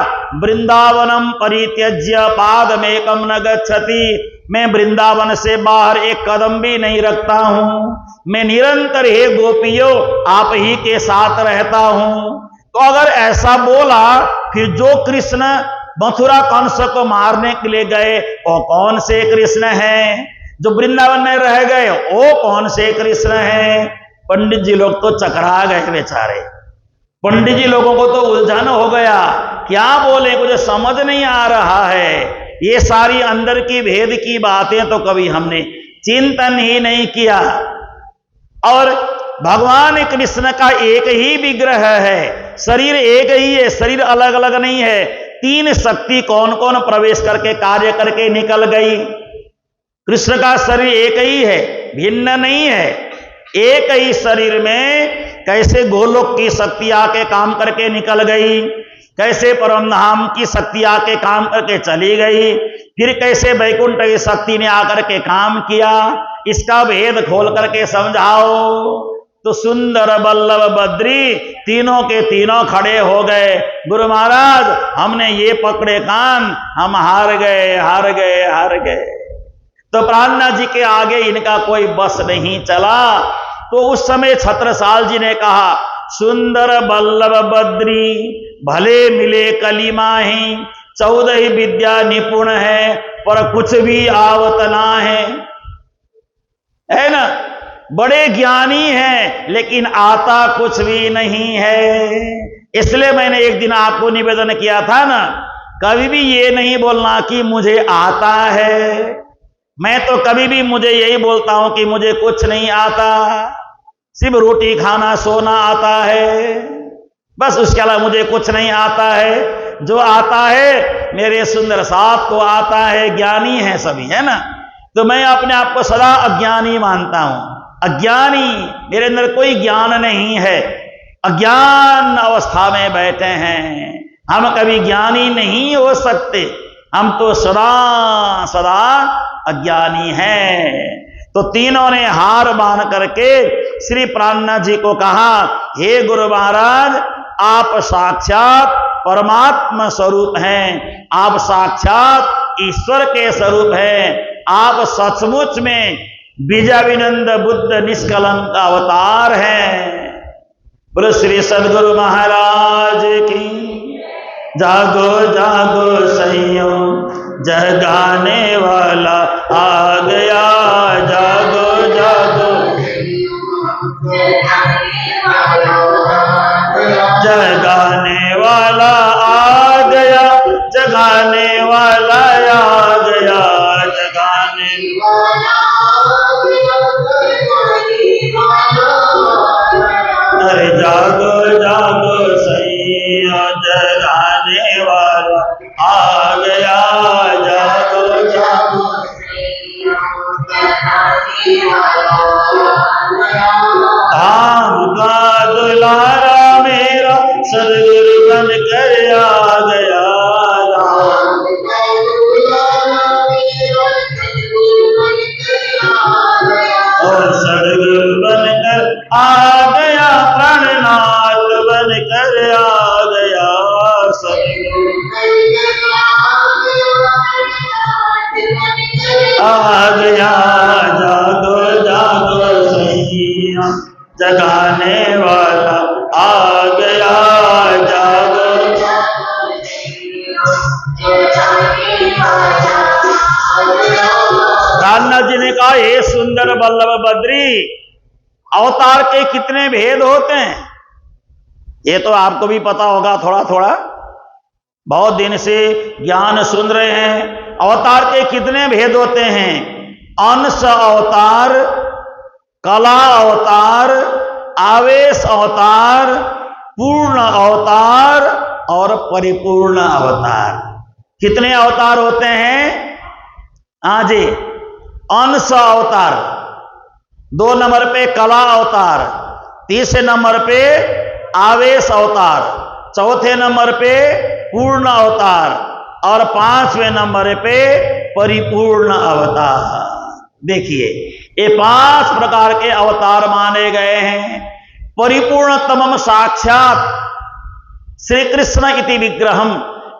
वृंदावनम परित्यज्य पादमेकम न गच्छति। मैं वृंदावन से बाहर एक कदम भी नहीं रखता हूं। मैं निरंतर, हे गोपियों, आप ही के साथ रहता हूं। तो अगर ऐसा बोला, फिर जो कृष्ण मथुरा कंस को मारने के लिए गए वो कौन से कृष्ण हैं? जो वृंदावन में रह गए वो कौन से कृष्ण हैं? पंडित जी लोग तो चकरा गए बेचारे। पंडित जी लोगों को तो उलझन हो गया, क्या बोले, कुछ समझ नहीं आ रहा है। ये सारी अंदर की भेद की बातें तो कभी हमने चिंतन ही नहीं किया। और भगवान कृष्ण का एक ही विग्रह है, शरीर एक ही है, शरीर अलग अलग नहीं है। तीन शक्ति कौन कौन प्रवेश करके कार्य करके निकल गई। कृष्ण का शरीर एक ही है, भिन्न नहीं है। एक ही शरीर में कैसे गोलोक की शक्ति आके काम करके निकल गई, कैसे परमधाम की शक्ति आके काम करके चली गई, फिर कैसे वैकुंठ की शक्ति ने आकर के काम किया, इसका भेद खोल करके समझाओ। तो सुंदर बल्लभ बद्री तीनों के तीनों खड़े हो गए। गुरु महाराज, हमने ये पकड़े कान, हम हार गए, हार गए, हार गए। तो प्राणनाथ जी के आगे इनका कोई बस नहीं चला। तो उस समय छत्रसाल जी ने कहा, सुंदर बल्लभ बद्री भले मिले कली माही, 14 विद्या निपुण है पर कुछ भी आवत ना है ना। बड़े ज्ञानी हैं लेकिन आता कुछ भी नहीं है। इसलिए मैंने एक दिन आपको निवेदन किया था ना, कभी भी ये नहीं बोलना कि मुझे आता है। मैं तो कभी भी मुझे यही बोलता हूं कि मुझे कुछ नहीं आता, सिर्फ रोटी खाना सोना आता है, बस उसके अलावा मुझे कुछ नहीं आता है। जो आता है मेरे सुंदर साहब को आता है, ज्ञानी है सभी, है ना। तो मैं अपने आप को सदा अज्ञानी मानता हूं, अज्ञानी, मेरे अंदर कोई ज्ञान नहीं है, अज्ञान अवस्था में बैठे हैं। हम कभी ज्ञानी नहीं हो सकते, हम तो सदा सदा अज्ञानी हैं। तो तीनों ने हार मान करके श्री प्राणनाथ जी को कहा, हे गुरु महाराज, आप साक्षात परमात्मा स्वरूप हैं, आप साक्षात ईश्वर के स्वरूप हैं, आप सचमुच में बीजाविनंद बुद्ध निष्कलंक अवतार हैं। बोलो श्री सद्गुरु महाराज की। जागो जागो सैयो जगाने वाला आ गया, जागो जागो जगाने वाला आ गया, जगाने वाला आ गया, जगाने अरे जागो जागो सैया जगाने वाला आ गया, जागो जागो धाम का दुलारा मेरा सदगुरु बन कर आ गया, और सदगुरु बनकर आ गया, प्राणनाथ बनकर आ गया, सदगुरु आ गया, जागो जागो सैया जगाने वाला आ गया, जागो प्राणनाथ जी ने कहा, हे सुंदर बल्लभ बद्री, अवतार के कितने भेद होते हैं ये तो आपको भी पता होगा थोड़ा थोड़ा, बहुत दिन से ज्ञान सुन रहे हैं। अवतार के कितने भेद होते हैं? अंश अवतार, कला अवतार, आवेश अवतार, पूर्ण अवतार और परिपूर्ण अवतार। कितने अवतार होते हैं? हाँ जी, अंश अवतार, 2 नंबर पे कला अवतार, तीसरे नंबर पे आवेश अवतार, चौथे नंबर पे पूर्ण अवतार और 5वें नंबर पे परिपूर्ण अवतार। देखिए, ये 5 प्रकार के अवतार माने गए हैं। परिपूर्णतमम साक्षात श्री कृष्ण इति विग्रहम।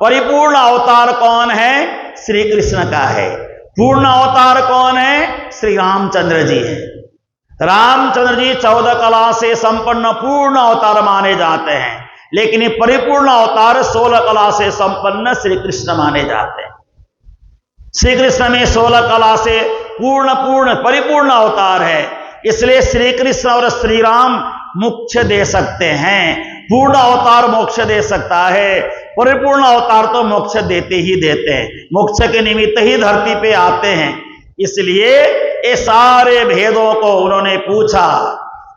परिपूर्ण अवतार कौन है? श्री कृष्ण का है। पूर्ण अवतार कौन है? श्री रामचंद्र जी है। रामचंद्र जी 14 कला से संपन्न पूर्ण अवतार माने जाते हैं, लेकिन ये परिपूर्ण अवतार 16 कला से संपन्न श्री कृष्ण माने जाते हैं। श्री कृष्ण में 16 कला से पूर्ण परिपूर्ण अवतार है, इसलिए श्री कृष्ण और श्री राम मोक्ष दे सकते हैं। पूर्ण अवतार मोक्ष दे सकता है, परिपूर्ण अवतार तो मोक्ष देते ही देते हैं, मोक्ष के निमित्त ही धरती पे आते हैं। इसलिए ये सारे भेदों को उन्होंने पूछा।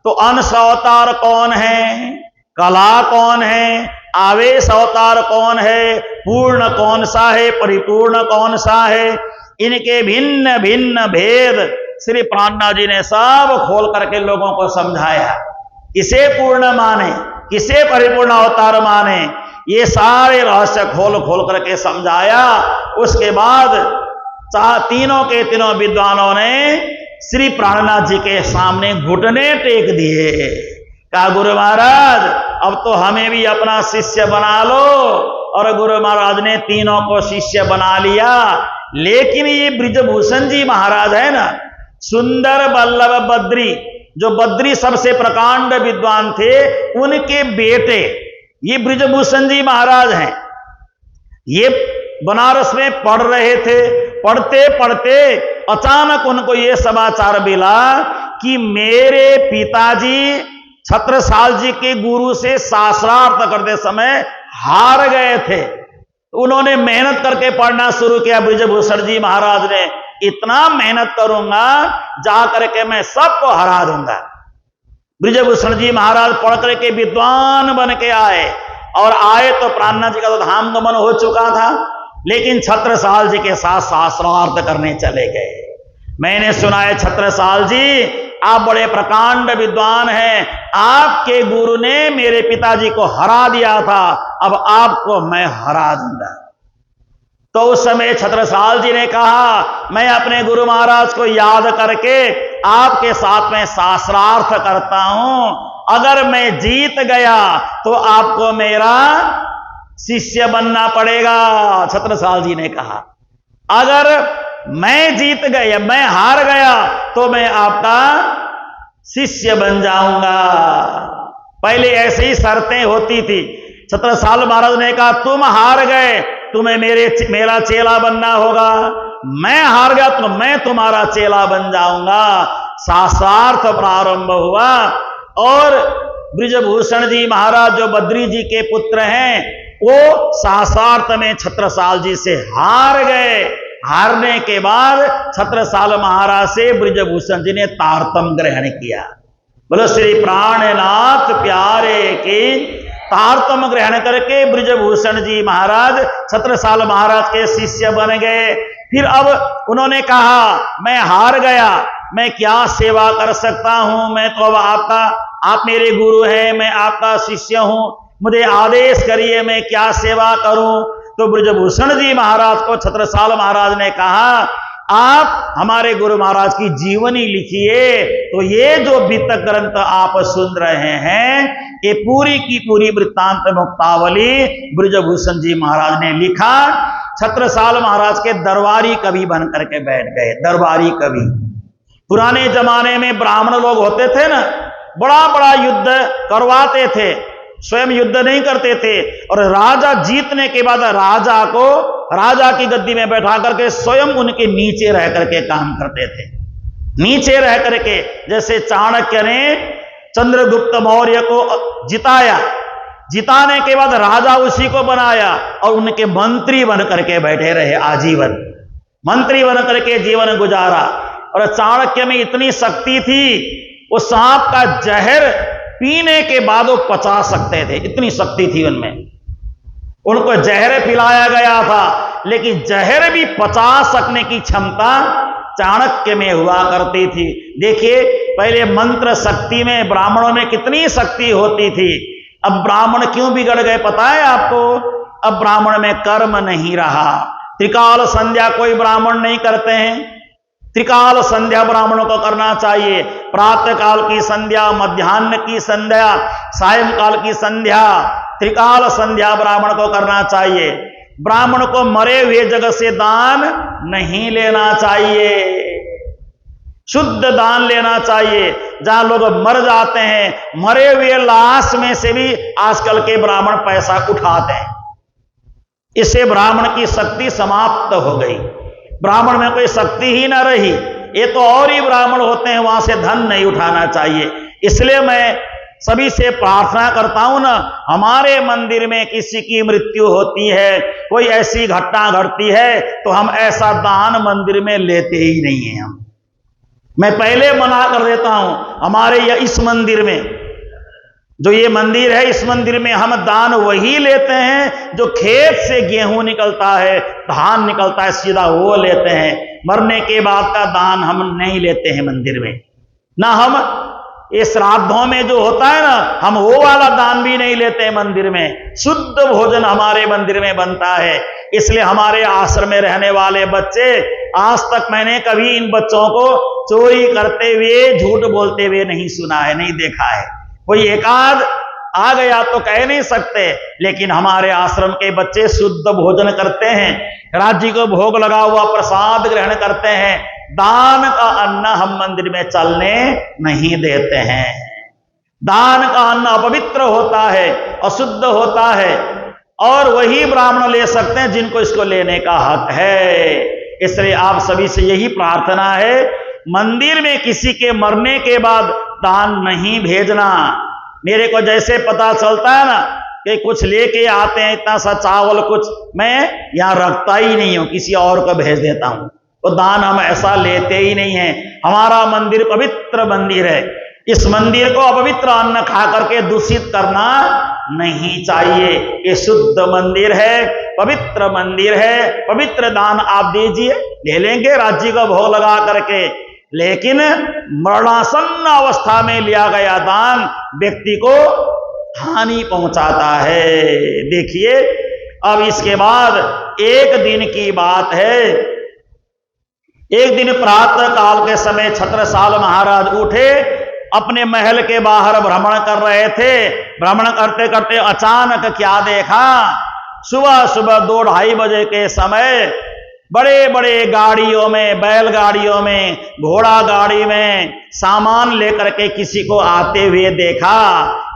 तो अंश अवतार कौन है, कला कौन है, आवेश अवतार कौन है, पूर्ण कौन सा है, परिपूर्ण कौन सा है, इनके भिन्न भिन्न भेद श्री प्राणनाथ जी ने सब खोल करके लोगों को समझाया। किसे पूर्ण माने, किसे परिपूर्ण अवतार माने, ये सारे रहस्य खोल खोल करके समझाया। उसके बाद तीनों के तीनों विद्वानों ने श्री प्राणनाथ जी के सामने घुटने टेक दिए। कहा गुरु महाराज अब तो हमें भी अपना शिष्य बना लो। और गुरु महाराज ने तीनों को शिष्य बना लिया। लेकिन ये ब्रिजभूषण जी महाराज है ना, सुंदर बल्लभ बद्री, जो बद्री सबसे प्रकांड विद्वान थे, उनके बेटे ये ब्रिजभूषण जी महाराज हैं। ये बनारस में पढ़ रहे थे। पढ़ते पढ़ते अचानक उनको ये समाचार मिला कि मेरे पिताजी छत्रसाल जी के गुरु से शास्त्रार्थ करते समय हार गए थे। उन्होंने मेहनत करके पढ़ना शुरू किया। ब्रिजभूषण जी महाराज ने, इतना मेहनत करूंगा जा करके मैं सबको हरा दूंगा। ब्रिजभूषण जी महाराज पढ़ करके विद्वान बन के आए, और आए तो प्राणनाथ जी का तो धाम गमन हो चुका था, लेकिन छत्रसाल जी के साथ शास्त्रार्थ करने चले गए। मैंने सुना है छत्रसाल जी आप बड़े प्रकांड विद्वान हैं, आपके गुरु ने मेरे पिताजी को हरा दिया था, अब आपको मैं हरा दूंगा। तो उस समय छत्रसाल जी ने कहा मैं अपने गुरु महाराज को याद करके आपके साथ में शास्त्रार्थ करता हूं, अगर मैं जीत गया तो आपको मेरा शिष्य बनना पड़ेगा। छत्रसाल जी ने कहा अगर मैं जीत गया, मैं हार गया तो मैं आपका शिष्य बन जाऊंगा। पहले ऐसे ही शर्तें होती थी। छत्रसाल महाराज ने कहा तुम हार गए, तुम्हें मेरा चेला बनना होगा, मैं हार गया तो मैं तुम्हारा चेला बन जाऊंगा। शास्त्रार्थ प्रारंभ हुआ, और ब्रिजभूषण जी महाराज जो बद्री जी के पुत्र हैं, वो शास्त्रार्थ में छत्रसाल जी से हार गए। हारने के बाद छत्रसाल महाराज से ब्रिजभूषण जी ने तारतम ग्रहण किया। बोलो श्री प्राणनाथ प्यारे की। तारतम ग्रहण करके ब्रिजभूषण जी महाराज छत्रसाल महाराज के शिष्य बन गए। फिर अब उन्होंने कहा मैं हार गया, मैं क्या सेवा कर सकता हूं, मैं तो अब आप मेरे गुरु हैं, मैं आपका शिष्य हूं, मुझे आदेश करिए मैं क्या सेवा करूं। तो ब्रिजभूषण जी महाराज को छत्रसाल महाराज ने कहा आप हमारे गुरु महाराज की जीवनी लिखिए। तो ये जो वितक ग्रंथ आप सुन रहे हैं, ये पूरी की पूरी वृत्तांत मुक्तावली ब्रिजभूषण जी महाराज ने लिखा। छत्रसाल महाराज के दरबारी कवि बन करके बैठ गए। दरबारी कवि, पुराने जमाने में ब्राह्मण लोग होते थे ना, बड़ा बड़ा युद्ध करवाते थे, स्वयं युद्ध नहीं करते थे, और राजा जीतने के बाद राजा को राजा की गद्दी में बैठा करके स्वयं उनके नीचे रह करके काम करते थे। नीचे रह करके, जैसे चाणक्य ने चंद्रगुप्त मौर्य को जिताया, जिताने के बाद राजा उसी को बनाया और उनके मंत्री बन करके बैठे रहे आजीवन, मंत्री बन करके जीवन गुजारा। और चाणक्य में इतनी शक्ति थी, वो सांप का जहर पीने के बाद वो पचा सकते थे, इतनी शक्ति थी उनमें। उनको जहर पिलाया गया था, लेकिन जहर भी पचा सकने की क्षमता चाणक्य में हुआ करती थी। देखिए पहले मंत्र शक्ति में ब्राह्मणों में कितनी शक्ति होती थी। अब ब्राह्मण क्यों बिगड़ गए पता है आपको? अब ब्राह्मण में कर्म नहीं रहा। त्रिकाल संध्या कोई ब्राह्मण नहीं करते हैं, त्रिकाल संध्या ब्राह्मणों को करना चाहिए। प्रातः काल की संध्या, मध्याह्न की संध्या, सायंकाल की संध्या, त्रिकाल संध्या ब्राह्मण को करना चाहिए। ब्राह्मण को मरे हुए जगह से दान नहीं लेना चाहिए, शुद्ध दान लेना चाहिए। जहां लोग मर जाते हैं, मरे हुए लाश में से भी आजकल के ब्राह्मण पैसा उठाते हैं। इससे ब्राह्मण की शक्ति समाप्त हो गई, ब्राह्मण में कोई शक्ति ही ना रही। ये तो और ही ब्राह्मण होते हैं, वहां से धन नहीं उठाना चाहिए। इसलिए मैं सभी से प्रार्थना करता हूं ना, हमारे मंदिर में किसी की मृत्यु होती है, कोई ऐसी घटना घटती है, तो हम ऐसा दान मंदिर में लेते ही नहीं है। मैं पहले मना कर देता हूं, हमारे इस मंदिर में, जो ये मंदिर है, इस मंदिर में हम दान वही लेते हैं जो खेत से गेहूं निकलता है, धान निकलता है, सीधा वो लेते हैं। मरने के बाद का दान हम नहीं लेते हैं मंदिर में। ना हम ये श्राद्धों में जो होता है ना, हम वो वाला दान भी नहीं लेते हैं मंदिर में। शुद्ध भोजन हमारे मंदिर में बनता है। इसलिए हमारे आश्रम में रहने वाले बच्चे, आज तक मैंने कभी इन बच्चों को चोरी करते हुए, झूठ बोलते हुए नहीं सुना है, नहीं देखा है। कोई एकाध आ गया तो कह नहीं सकते, लेकिन हमारे आश्रम के बच्चे शुद्ध भोजन करते हैं, राज्य को भोग लगा हुआ प्रसाद ग्रहण करते हैं। दान का अन्न हम मंदिर में चलने नहीं देते हैं। दान का अन्न अपवित्र होता है, अशुद्ध होता है, और वही ब्राह्मण ले सकते हैं जिनको इसको लेने का हक है। इसलिए आप सभी से यही प्रार्थना है, मंदिर में किसी के मरने के बाद दान नहीं भेजना। मेरे को जैसे पता चलता है ना कि कुछ लेके आते हैं, इतना सा चावल कुछ, मैं यहां रखता ही नहीं हूं, किसी और को भेज देता हूं। तो दान हम ऐसा लेते ही नहीं है। हमारा मंदिर पवित्र मंदिर है, इस मंदिर को अपवित्र अन्न खा करके दूषित करना नहीं चाहिए। ये शुद्ध मंदिर है, पवित्र मंदिर है, पवित्र दान आप दीजिए, ले लेंगे राज्य का भोग लगा करके। लेकिन मरणासन्न अवस्था में लिया गया दान व्यक्ति को हानि पहुंचाता है। देखिए, अब इसके बाद एक दिन की बात है। एक दिन प्रातः काल के समय छत्रसाल महाराज उठे, अपने महल के बाहर भ्रमण कर रहे थे। भ्रमण करते करते अचानक क्या देखा, सुबह सुबह 2-2:30 बजे के समय बड़े बड़े गाड़ियों में, बैलगाड़ियों में, घोड़ा गाड़ी में सामान लेकर के किसी को आते हुए देखा।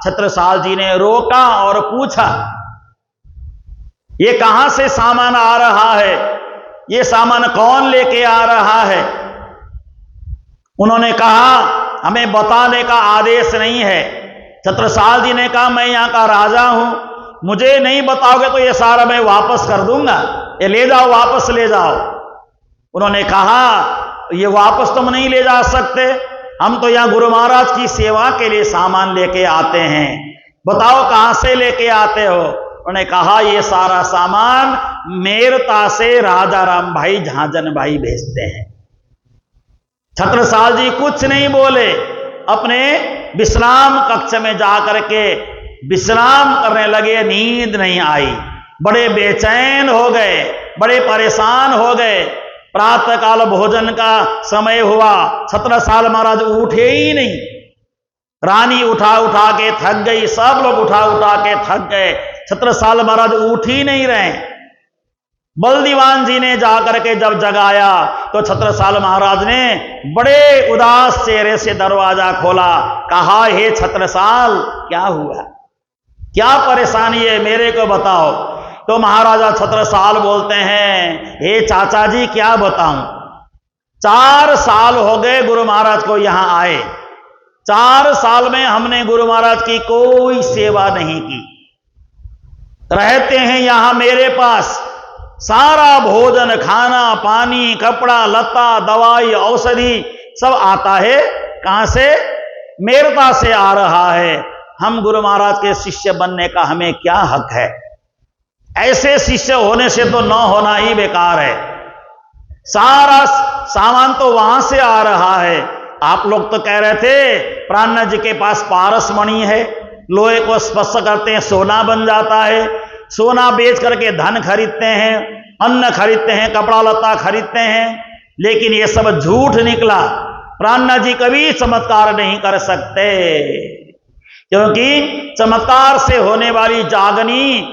छत्रसाल जी ने रोका और पूछा, ये कहां से सामान आ रहा है, ये सामान कौन लेके आ रहा है? उन्होंने कहा, हमें बताने का आदेश नहीं है। छत्रसाल जी ने कहा, मैं यहां का राजा हूं, मुझे नहीं बताओगे तो ये सारा मैं वापस कर दूंगा, ये ले जाओ, वापस ले जाओ। उन्होंने कहा, ये वापस तुम नहीं ले जा सकते, हम तो यहां गुरु महाराज की सेवा के लिए सामान लेके आते हैं, बताओ कहां से लेके आते हो? उन्होंने कहा, ये सारा सामान मेरता से राजा राम भाई झांझन भाई भेजते हैं। छत्रसाल जी कुछ नहीं बोले, अपने विश्राम कक्ष में जाकर के विश्राम करने लगे। नींद नहीं आई, बड़े बेचैन हो गए, बड़े परेशान हो गए। प्रातःकाल भोजन का समय हुआ, छत्रसाल महाराज उठे ही नहीं। रानी उठा उठा के थक गई, सब लोग उठा उठा के थक गए, छत्रसाल महाराज उठ ही नहीं रहे। बलदीवान जी ने जाकर के जब जगाया तो छत्रसाल महाराज ने बड़े उदास चेहरे से दरवाजा खोला। कहा, हे छत्रसाल, क्या हुआ, क्या परेशानी है, मेरे को बताओ। तो महाराजा छत्रसाल बोलते हैं, हे चाचा जी, क्या बताऊं, 4 साल हो गए गुरु महाराज को यहां आए, 4 साल में हमने गुरु महाराज की कोई सेवा नहीं की। रहते हैं यहां मेरे पास, सारा भोजन, खाना, पानी, कपड़ा लत्ता, दवाई, औषधि सब आता है, कहां से? मेरता से आ रहा है। हम गुरु महाराज के शिष्य बनने का हमें क्या हक है? ऐसे शिष्य होने से तो न होना ही बेकार है। सारा सामान तो वहां से आ रहा है। आप लोग तो कह रहे थे प्राणनाथ जी के पास पारस मणि है, लोहे को स्पर्श करते हैं सोना बन जाता है, सोना बेच करके धन खरीदते हैं, अन्न खरीदते हैं, कपड़ा लत्ता खरीदते हैं। लेकिन ये सब झूठ निकला। प्राणनाथ जी कभी चमत्कार नहीं कर सकते, क्योंकि चमत्कार से होने वाली जागनी,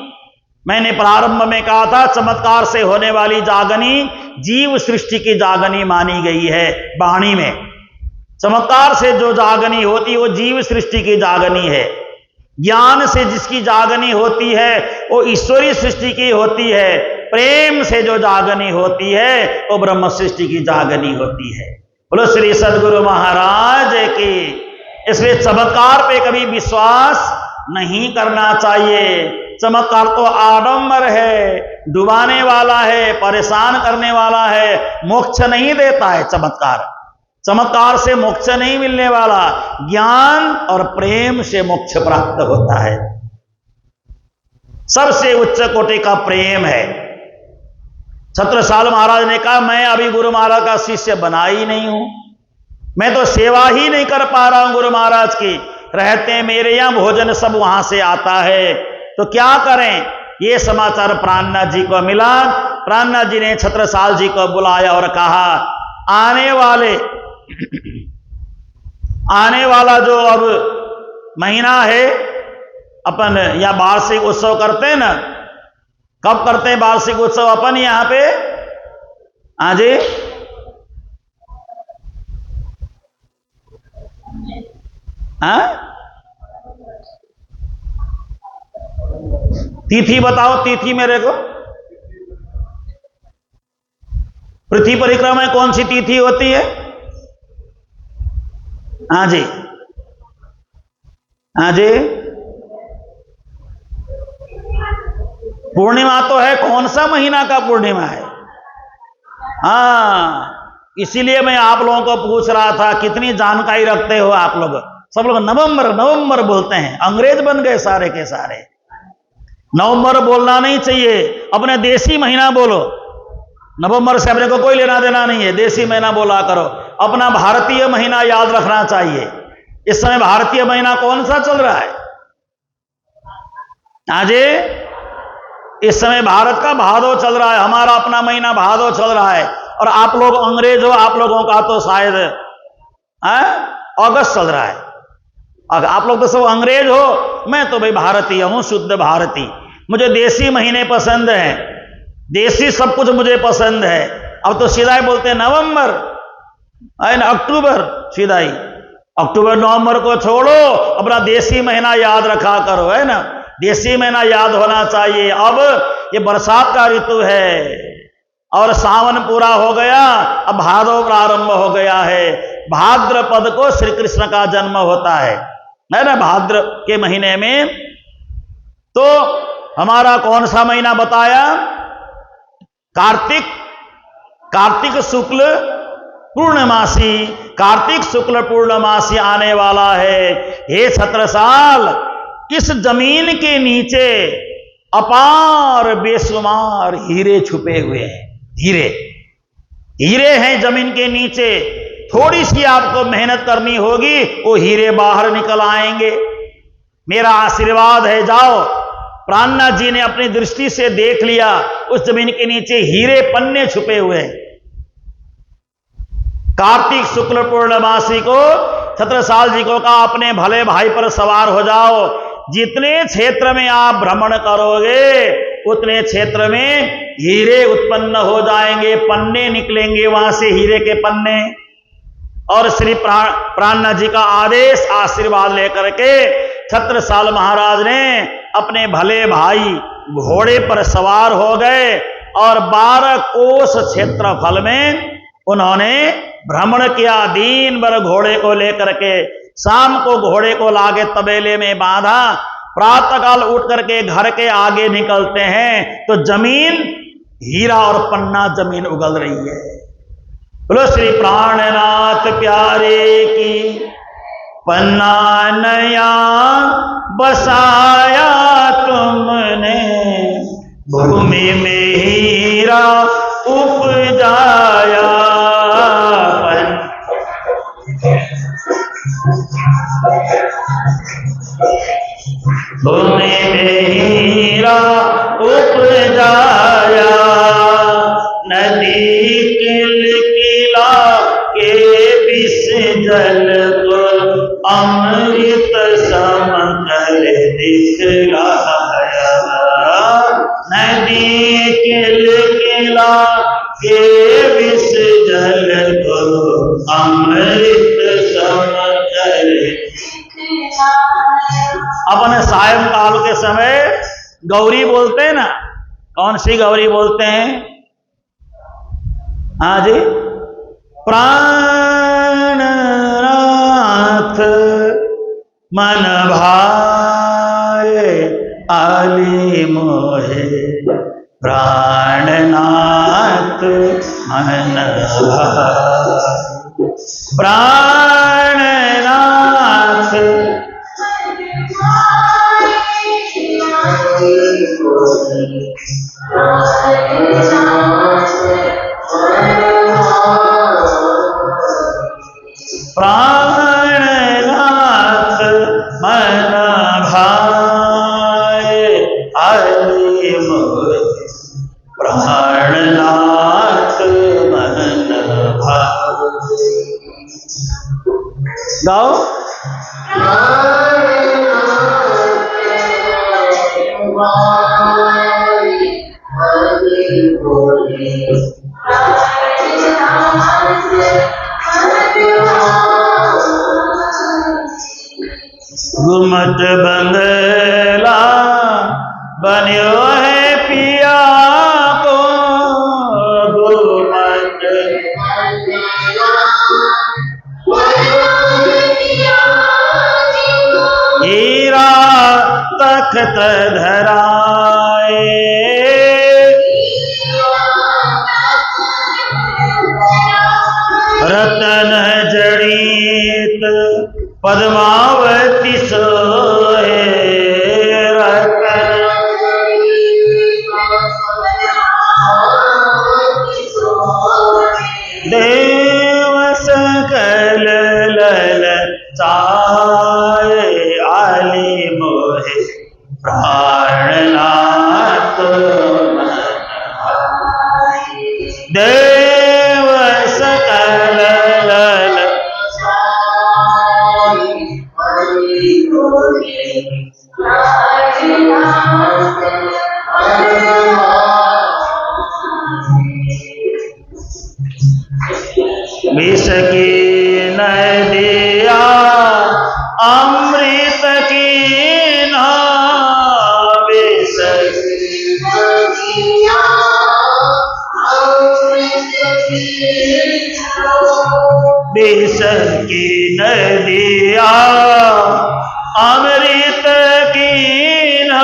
मैंने प्रारंभ में कहा था, चमत्कार से होने वाली जागनी जीव सृष्टि की जागनी मानी गई है वाणी में। चमत्कार से जो जागनी होती है वो जीव सृष्टि की जागनी है। ज्ञान से जिसकी जागनी होती है वो ईश्वरीय सृष्टि की होती है। प्रेम से जो जागनी होती है वो ब्रह्म सृष्टि की जागनी होती है। बोलो श्री सद्गुरु महाराज की। इसलिए चमत्कार पे कभी विश्वास नहीं करना चाहिए। चमत्कार तो आडंबर है, डुबाने वाला है, परेशान करने वाला है, मोक्ष नहीं देता है चमत्कार। चमत्कार से मोक्ष नहीं मिलने वाला, ज्ञान और प्रेम से मोक्ष प्राप्त होता है। सबसे उच्च कोटि का प्रेम है। छत्रसाल महाराज ने कहा, मैं अभी गुरु महाराज का शिष्य बना ही नहीं हूं, मैं तो सेवा ही नहीं कर पा रहा हूं गुरु महाराज की। रहते मेरे यहां भोजन सब वहां से आता है, तो क्या करें। ये समाचार प्राणनाथ जी को मिला। प्राणनाथ जी ने छत्रसाल जी को बुलाया और कहा, आने वाला जो अब महीना है, अपन या वार्षिक उत्सव करते हैं ना, कब करते हैं वार्षिक उत्सव अपन यहां पे? हाँ जी, हाँ, तिथि बताओ, तिथि मेरे को। पृथ्वी परिक्रमा में कौन सी तिथि होती है? हाँ जी, हाँ जी, पूर्णिमा तो है। कौन सा महीना का पूर्णिमा है? हाँ, इसीलिए मैं आप लोगों को पूछ रहा था, कितनी जानकारी रखते हो आप लोग। सब लोग नवंबर नवंबर बोलते हैं, अंग्रेज बन गए सारे के सारे। नवंबर बोलना नहीं चाहिए, अपने देसी महीना बोलो। नवंबर से अपने को कोई लेना देना नहीं है, देसी महीना बोला करो। अपना भारतीय महीना याद रखना चाहिए। इस समय भारतीय महीना कौन सा चल रहा है? आज इस समय भारत का भादो चल रहा है, हमारा अपना महीना भादो चल रहा है। और आप लोग अंग्रेज हो, आप लोगों का तो शायद अगस्त चल रहा है। आप लोग तो सब अंग्रेज हो, मैं तो भाई भारतीय हूं, शुद्ध भारतीय। मुझे देसी महीने पसंद हैं, देसी सब कुछ मुझे पसंद है। अब तो सीधा ही बोलते हैं नवंबर है ना, अक्टूबर, सीधा ही अक्टूबर नवंबर को छोड़ो, अपना देसी महीना याद रखा करो, है ना। देसी महीना याद होना चाहिए। अब ये बरसात का ऋतु है और सावन पूरा हो गया, अब भादो प्रारंभ हो गया है। भाद्रपद को श्री कृष्ण का जन्म होता है ना, भाद्र के महीने में। तो हमारा कौन सा महीना बताया? कार्तिक, कार्तिक शुक्ल पूर्णमासी, कार्तिक शुक्ल पूर्णमासी आने वाला है। हे छत्रसाल, इस जमीन के नीचे अपार बेशुमार हीरे छुपे हुए हैं। हीरे, हीरे हैं जमीन के नीचे। थोड़ी सी आपको मेहनत करनी होगी, वो हीरे बाहर निकल आएंगे। मेरा आशीर्वाद है, जाओ। प्राणनाथ जी ने अपनी दृष्टि से देख लिया, उस जमीन के नीचे हीरे पन्ने छुपे हुए हैं। कार्तिक शुक्ल पूर्णमासी को छत्रसाल जी को कहा, अपने भले भाई पर सवार हो जाओ। जितने क्षेत्र में आप भ्रमण करोगे उतने क्षेत्र में हीरे उत्पन्न हो जाएंगे, पन्ने निकलेंगे वहां से, हीरे के पन्ने। और श्री प्राणनाथ जी का आदेश, आशीर्वाद लेकर के छत्रसाल महाराज ने अपने भले भाई घोड़े पर सवार हो गए और 12 कोस क्षेत्रफल में उन्होंने भ्रमण किया। दिन भर घोड़े को लेकर के, शाम को घोड़े को लाके तबेले में बांधा। प्रातःकाल उठ करके घर के आगे निकलते हैं तो जमीन हीरा और पन्ना जमीन उगल रही है। बोलो श्री प्राणनाथ प्यारे की। पन्ना नया बसाया तुमने, भूमि में हीरा उपजाया। भूमि में हीरा उपजाया, नदी किलकी जल को अमृत सम कर दिखलाया। नदी किलकिला के विष जल को अमृत सम कर। अपने सायंकाल के समय गौरी बोलते हैं ना, कौन सी गौरी बोलते हैं? हाँ जी, प्राणनाथ मन भाए आली मोहे। प्राणनाथ मन भाए, प्राणनाथ प्राणनाथ मन भाए आली मोहे। प्राणनाथ मन भाए। गाओ। घुमत बंगला बन्यो है पिया को। घुमत हीरा तख्त धराए। रतन जड़ित पद्मावती सोए। रतन देव सकल लल चाए आली मोहे। प्राणनाथ देव सकल लल विष की नदिया अमृत की ना। विष विष की नदिया अमृत की ना।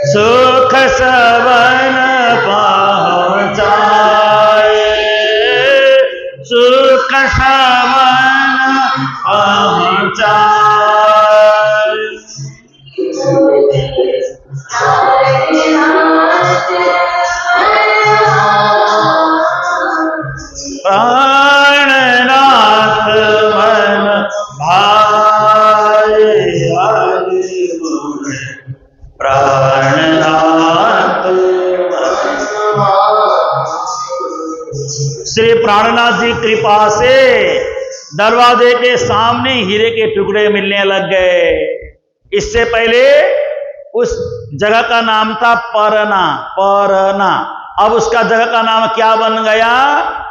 सुख सवन पहुँचाए। सुख सवन पहुँचाए। प्राणनाथ मन भाए आली मोहे। प्राणनाथ श्री प्राणनाथ जी कृपा से दरवाजे के सामने हीरे के टुकड़े मिलने लग गए। इससे पहले उस जगह का नाम था परना। परना अब उसका जगह का नाम क्या बन गया?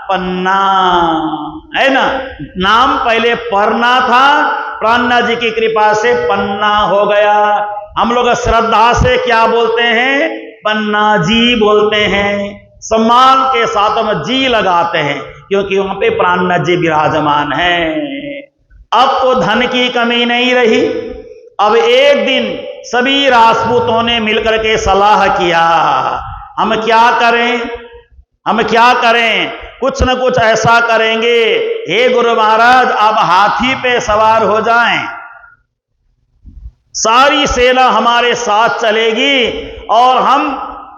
पन्ना, है ना। नाम पहले परना था, प्राणनाथ जी की कृपा से पन्ना हो गया। हम लोग श्रद्धा से क्या बोलते हैं? पन्ना जी बोलते हैं। सम्मान के साथ हम जी लगाते हैं क्योंकि वहां पे प्राणनाथ जी विराजमान हैं। अब तो धन की कमी नहीं रही। अब एक दिन सभी राजपूतों ने मिलकर के सलाह किया, हम क्या करें, हम क्या करें, कुछ न कुछ ऐसा करेंगे। हे गुरु महाराज, आप हाथी पे सवार हो जाएं, सारी सेना हमारे साथ चलेगी और हम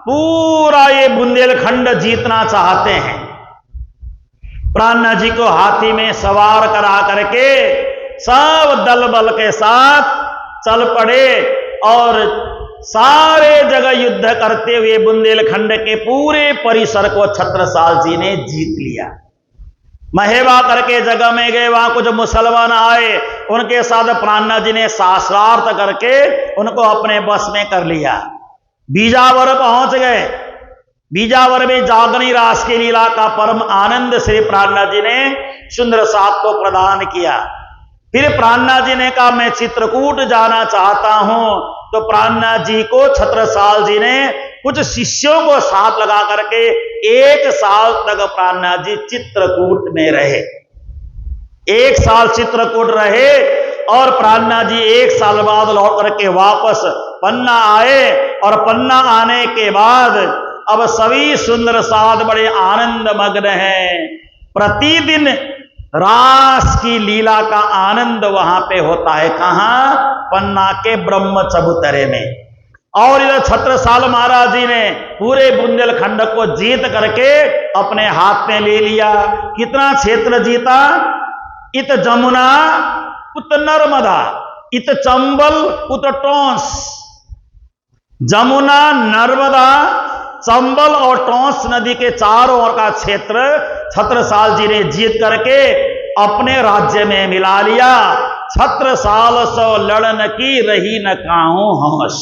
पूरा ये बुंदेलखंड जीतना चाहते हैं। प्राणनाथ जी को हाथी में सवार करा करके सब दल बल के साथ चल पड़े और सारे जगह युद्ध करते हुए बुंदेलखंड के पूरे परिसर को छत्रसाल जी ने जीत लिया। महेबा करके जगह में गए, वहां कुछ मुसलमान आए, उनके साथ प्राणनाथ जी ने शास्त्रार्थ करके उनको अपने बस में कर लिया। बीजावर पहुंच गए। बीजावर में जागनी रास की लीला का परम आनंद श्री प्राणनाथ जी ने सुंदर साथ को प्रदान किया। फिर प्राणनाथ जी ने कहा मैं चित्रकूट जाना चाहता हूं, तो प्राणनाथ जी को छत्रसाल जी ने कुछ शिष्यों को साथ लगा करके 1 साल तक प्राणनाथ जी चित्रकूट में रहे। 1 साल चित्रकूट रहे और प्राणनाथ जी 1 साल बाद लौट करके वापस पन्ना आए। और पन्ना आने के बाद अब सभी सुंदर साध बड़े आनंद मग्न हैं। प्रतिदिन रास की लीला का आनंद वहां पे होता है। कहां? पन्ना के ब्रह्म चबूतरे में। और इधर छत्रसाल महाराज जी ने पूरे बुंदेलखंड को जीत करके अपने हाथ में ले लिया। कितना क्षेत्र जीता? इत जमुना उत नर्मदा, इत चंबल उत टोंस। जमुना, नर्मदा, चंबल और टोंस नदी के चारों ओर का क्षेत्र छत्रसाल जी ने जीत करके अपने राज्य में मिला लिया। छत्रसाल सो लड़न की रही न काहू हंस।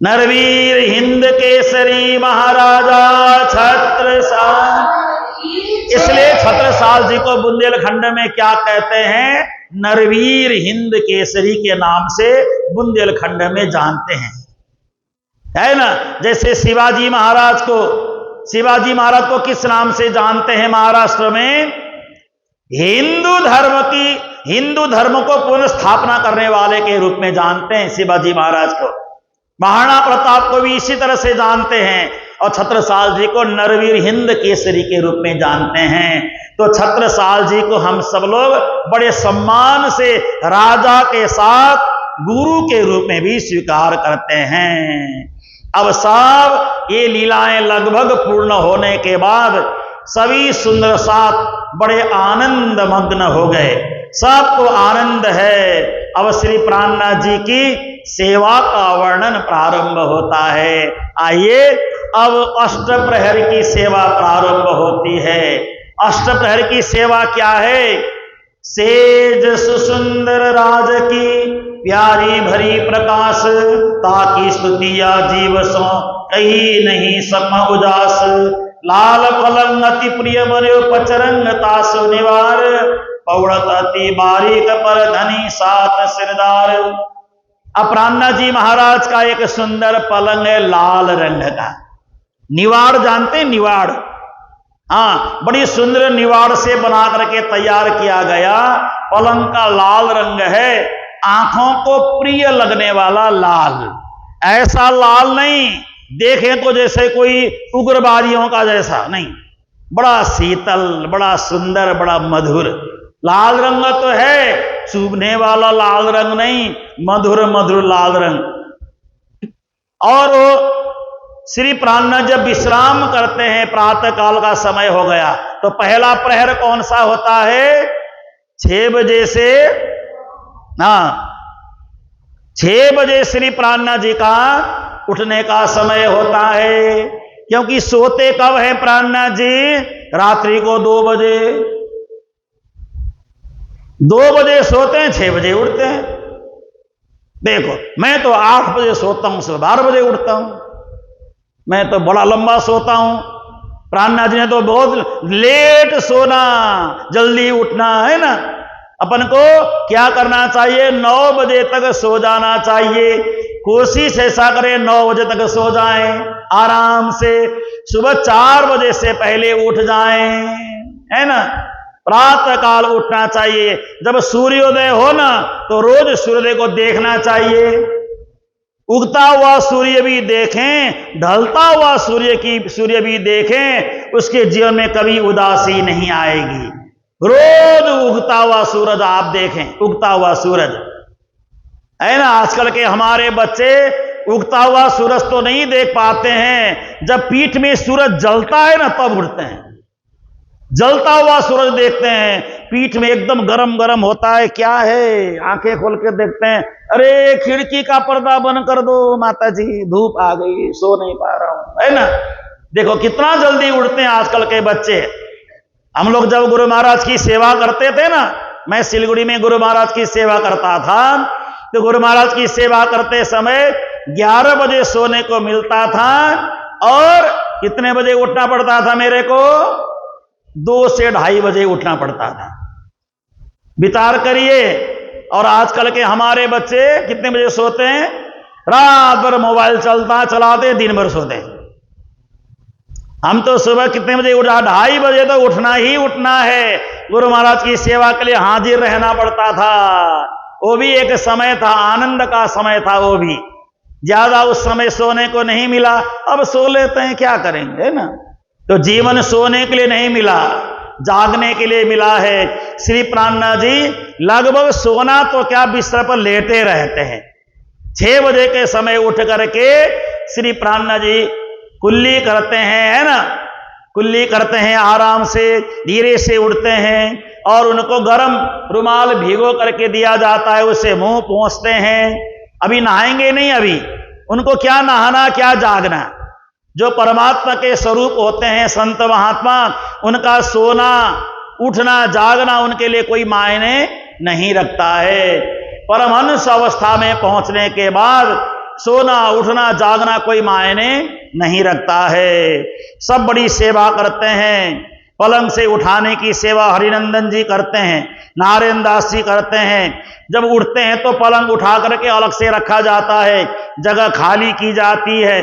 नरवीर हिंद केसरी महाराजा छत्रसाल। इसलिए छत्रसाल जी को बुंदेलखंड में क्या कहते हैं? नरवीर हिंद केसरी के नाम से बुंदेलखंड में जानते हैं, है ना। जैसे शिवाजी महाराज को किस नाम से जानते हैं महाराष्ट्र में? हिंदू धर्म को पुनः स्थापना करने वाले के रूप में जानते हैं शिवाजी महाराज को। महाराणा प्रताप को भी इसी तरह से जानते हैं और छत्रसाल जी को नरवीर हिंद केसरी के रूप में जानते हैं। तो छत्रसाल जी को हम सब लोग बड़े सम्मान से राजा के साथ गुरु के रूप में भी स्वीकार करते हैं। अब सब ये लीलाएं लगभग पूर्ण होने के बाद सभी सुंदर साथ बड़े आनंद मग्न हो गए। सबको आनंद है। अब श्री प्राणनाथ जी की सेवा का वर्णन प्रारंभ होता है। आइए अब अष्टप्रहर की सेवा प्रारंभ होती है। अष्टप्रहर की सेवा क्या है? सेज सुसुंदर राज की प्यारी भरी प्रकाश, ताकि स्तुतिया जीव सो कहीं नहीं सम उजास। लाल पलंग अति प्रिय बने पचरंग तासु निवार, पौड़त अति बारीक पर धनी सात सिरदार। अब प्राणनाथ जी महाराज का एक सुंदर पलंग है लाल रंग का। निवाड़ जानते हैं? निवाड़, हाँ, बड़ी सुंदर निवाड़ से बना करके तैयार किया गया पलंग का लाल रंग है। आंखों को प्रिय लगने वाला लाल, ऐसा लाल नहीं देखें तो जैसे कोई उग्रवादियों का जैसा नहीं, बड़ा शीतल, बड़ा सुंदर, बड़ा मधुर लाल रंग तो है। चुभने वाला लाल रंग नहीं, मधुर मधुर लाल रंग। और श्री प्राणनाथ जब विश्राम करते हैं, प्रातः काल का समय हो गया, तो पहला प्रहर कौन सा होता है? 6 बजे से, हाँ, 6 बजे श्री प्राणनाथ जी का उठने का समय होता है। क्योंकि सोते कब है प्राणनाथ जी? रात्रि को 2 बजे। 2 बजे सोते हैं, 6 बजे उठते हैं। देखो, मैं तो 8 बजे सोता हूं, सुबह 12 बजे उठता हूं। मैं तो बड़ा लंबा सोता हूं। प्राणनाथ जी ने तो बहुत लेट सोना, जल्दी उठना, है ना। अपन को क्या करना चाहिए? 9 बजे तक सो जाना चाहिए। कोशिश ऐसा करें 9 बजे तक सो जाएं आराम से, सुबह 4 बजे से पहले उठ जाएं, है ना। प्रातः काल उठना चाहिए। जब सूर्योदय हो ना, तो रोज सूर्योदय को देखना चाहिए। उगता हुआ सूर्य भी देखें, ढलता हुआ सूर्य भी देखें, उसके जीवन में कभी उदासी नहीं आएगी। रोज उगता हुआ सूरज आप देखें, उगता हुआ सूरज, है ना। आजकल के हमारे बच्चे उगता हुआ सूरज तो नहीं देख पाते हैं, जब पीठ में सूरज जलता है ना तब उठते हैं। जलता हुआ सूरज देखते हैं, पीठ में एकदम गरम गरम होता है, क्या है, आंखें खोल के देखते हैं, अरे खिड़की का पर्दा बंद कर दो माता जी, धूप आ गई, सो नहीं पा रहा हूं, है ना। देखो कितना जल्दी उठते हैं आजकल के बच्चे। हम लोग जब गुरु महाराज की सेवा करते थे ना, मैं सिलगुड़ी में गुरु महाराज की सेवा करता था, तो गुरु महाराज की सेवा करते समय 11 बजे सोने को मिलता था और कितने बजे उठना पड़ता था मेरे को? 2 से 2:30 बजे उठना पड़ता था। विचार करिए। और आजकल के हमारे बच्चे कितने बजे सोते हैं? रात भर मोबाइल चलाते, दिन भर सोते हैं। हम तो सुबह कितने बजे उठा? 2:30 बजे तो उठना ही उठना है। गुरु महाराज की सेवा के लिए हाजिर रहना पड़ता था। वो भी एक समय था, आनंद का समय था। वो भी ज्यादा उस समय सोने को नहीं मिला, अब सो लेते हैं, क्या करेंगे, है ना। तो जीवन सोने के लिए नहीं मिला, जागने के लिए मिला है। श्री प्राणनाथ जी लगभग सोना तो क्या, बिस्तर पर लेटे रहते हैं। 6 बजे के समय उठ करके श्री प्राणनाथ जी कुल्ली करते हैं, है ना, कुल्ली करते हैं, आराम से धीरे से उठते हैं और उनको गर्म रुमाल भिगो करके दिया जाता है, उससे मुंह पोंछते हैं। अभी नहाएंगे नहीं, अभी उनको क्या नहाना क्या जागना। जो परमात्मा के स्वरूप होते हैं संत महात्मा, उनका सोना उठना जागना उनके लिए कोई मायने नहीं रखता है। परमहंस अवस्था में पहुंचने के बाद सोना उठना जागना कोई मायने नहीं रखता है। सब बड़ी सेवा करते हैं। पलंग से उठाने की सेवा हरिनंदन जी करते हैं, नारायण दास जी करते हैं। जब उठते हैं तो पलंग उठा करके अलग से रखा जाता है, जगह खाली की जाती है।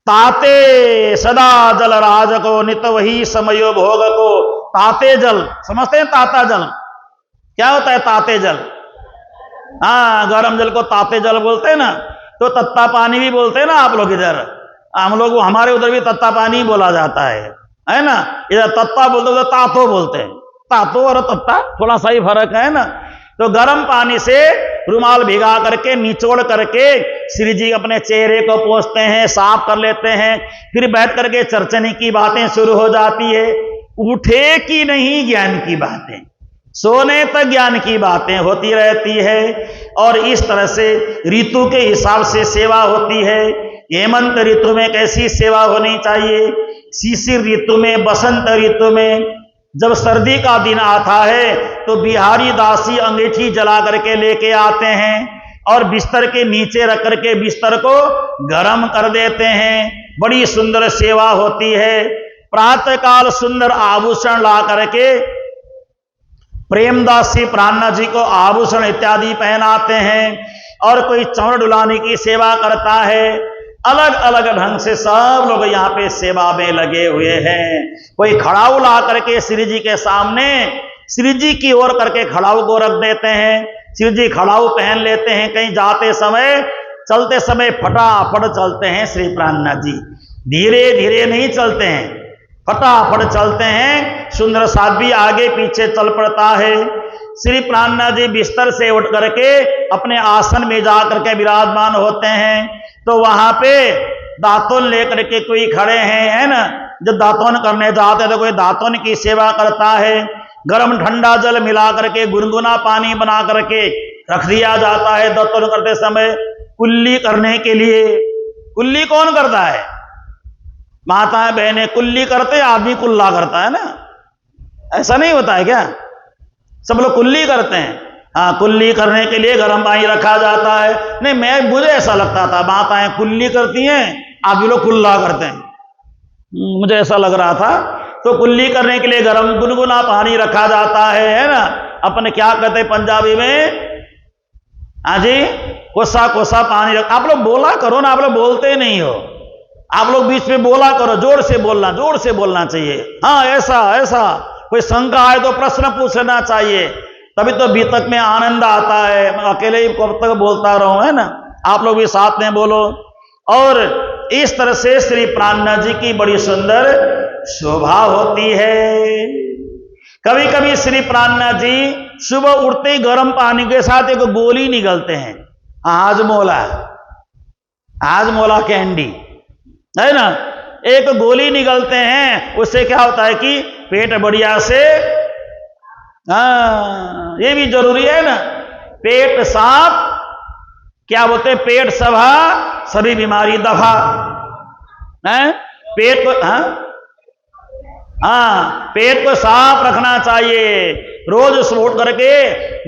ताते सदा जल राज को नित वही समयो भोग को। ताते जल समझते हैं? ताता जल क्या होता है? ताते जल, हाँ, गर्म जल को ताते जल बोलते हैं ना। तो तत्ता पानी भी बोलते हैं ना आप लोग इधर। हम लोग हमारे उधर भी तत्ता पानी बोला जाता है ना। इधर तत्ता बोलते उधर तातो बोलते हैं। तातो और तत्ता थोड़ा सा ही फर्क है ना। तो गर्म पानी से रुमाल भिगा करके निचोड़ करके श्री जी अपने चेहरे को पोंछते हैं, साफ कर लेते हैं। फिर बैठ करके चर्चने की बातें शुरू हो जाती है। उठे कि नहीं ज्ञान की बातें, सोने तक ज्ञान की बातें होती रहती है। और इस तरह से ऋतु के हिसाब से सेवा होती है। हेमंत ऋतु में कैसी सेवा होनी चाहिए, शिशिर ऋतु में, बसंत ऋतु में। जब सर्दी का दिन आता है तो बिहारी दासी अंगीठी जला करके लेके आते हैं और बिस्तर के नीचे रख करके बिस्तर को गर्म कर देते हैं। बड़ी सुंदर सेवा होती है। प्रातःकाल सुंदर आभूषण ला करके प्रेमदास जी प्राणनाथ जी को आभूषण इत्यादि पहनाते हैं। और कोई चौड़ डुलाने की सेवा करता है। अलग अलग ढंग से सब लोग यहाँ पे सेवा में लगे हुए हैं। कोई खड़ाऊ ला करके श्री जी के सामने श्री जी की ओर करके खड़ाऊ को रख देते हैं। श्री जी खड़ाऊ पहन लेते हैं। कहीं जाते समय, चलते समय फटाफट चलते हैं श्री प्राणनाथ जी। धीरे धीरे नहीं चलते हैं, फटाफट चलते हैं। सुंदर साध्वी आगे पीछे चल पड़ता है। श्री प्राणनाथ जी बिस्तर से उठ करके अपने आसन में जा करके विराजमान होते हैं। तो वहां पे दातुन लेकर के कोई खड़े हैं, है ना। जब दातुन करने जाते तो कोई दातुन की सेवा करता है। गर्म ठंडा जल मिला करके गुनगुना पानी बना करके रख दिया जाता है दातुन करते समय। कुल्ली करने के लिए, कुल्ली कौन करता है? माताएं बहनें कुल्ली करते, आदमी कुल्ला करता है ना। ऐसा नहीं होता है क्या? सब लोग कुल्ली करते हैं। हाँ, कुल्ली करने के लिए गर्म पानी रखा जाता है। नहीं, मुझे ऐसा लगता था माताएं कुल्ली करती हैं, आदमी लोग कुल्ला करते हैं, मुझे ऐसा लग रहा था। तो कुल्ली करने के लिए गर्म गुनगुना पानी रखा जाता है ना। अपने क्या कहते हैं पंजाबी में? हाँ जी, कोसा कोसा पानी रख। आप लोग बोला करो ना, आप लोग बोलते नहीं हो। आप लोग बीच में बोला करो, जोर से बोलना चाहिए। हाँ, ऐसा ऐसा कोई शंका है तो प्रश्न पूछना चाहिए, तभी तो बीतक में आनंद आता है। मैं अकेले ही कब तक बोलता रहूं, है ना। आप लोग भी साथ में बोलो। और इस तरह से श्री प्राणनाथ जी की बड़ी सुंदर शोभा होती है। कभी कभी श्री प्राणनाथ जी सुबह उठते ही गर्म पानी के साथ एक गोली निगलते हैं, हाजमोला कैंडी, है ना। एक गोली निगलते हैं, उससे क्या होता है कि पेट बढ़िया से, ये भी जरूरी है ना। पेट साफ, क्या बोलते हैं, पेट सभा सभी बीमारी दफा है। पेट को पेट को साफ रखना चाहिए। रोज उठ करके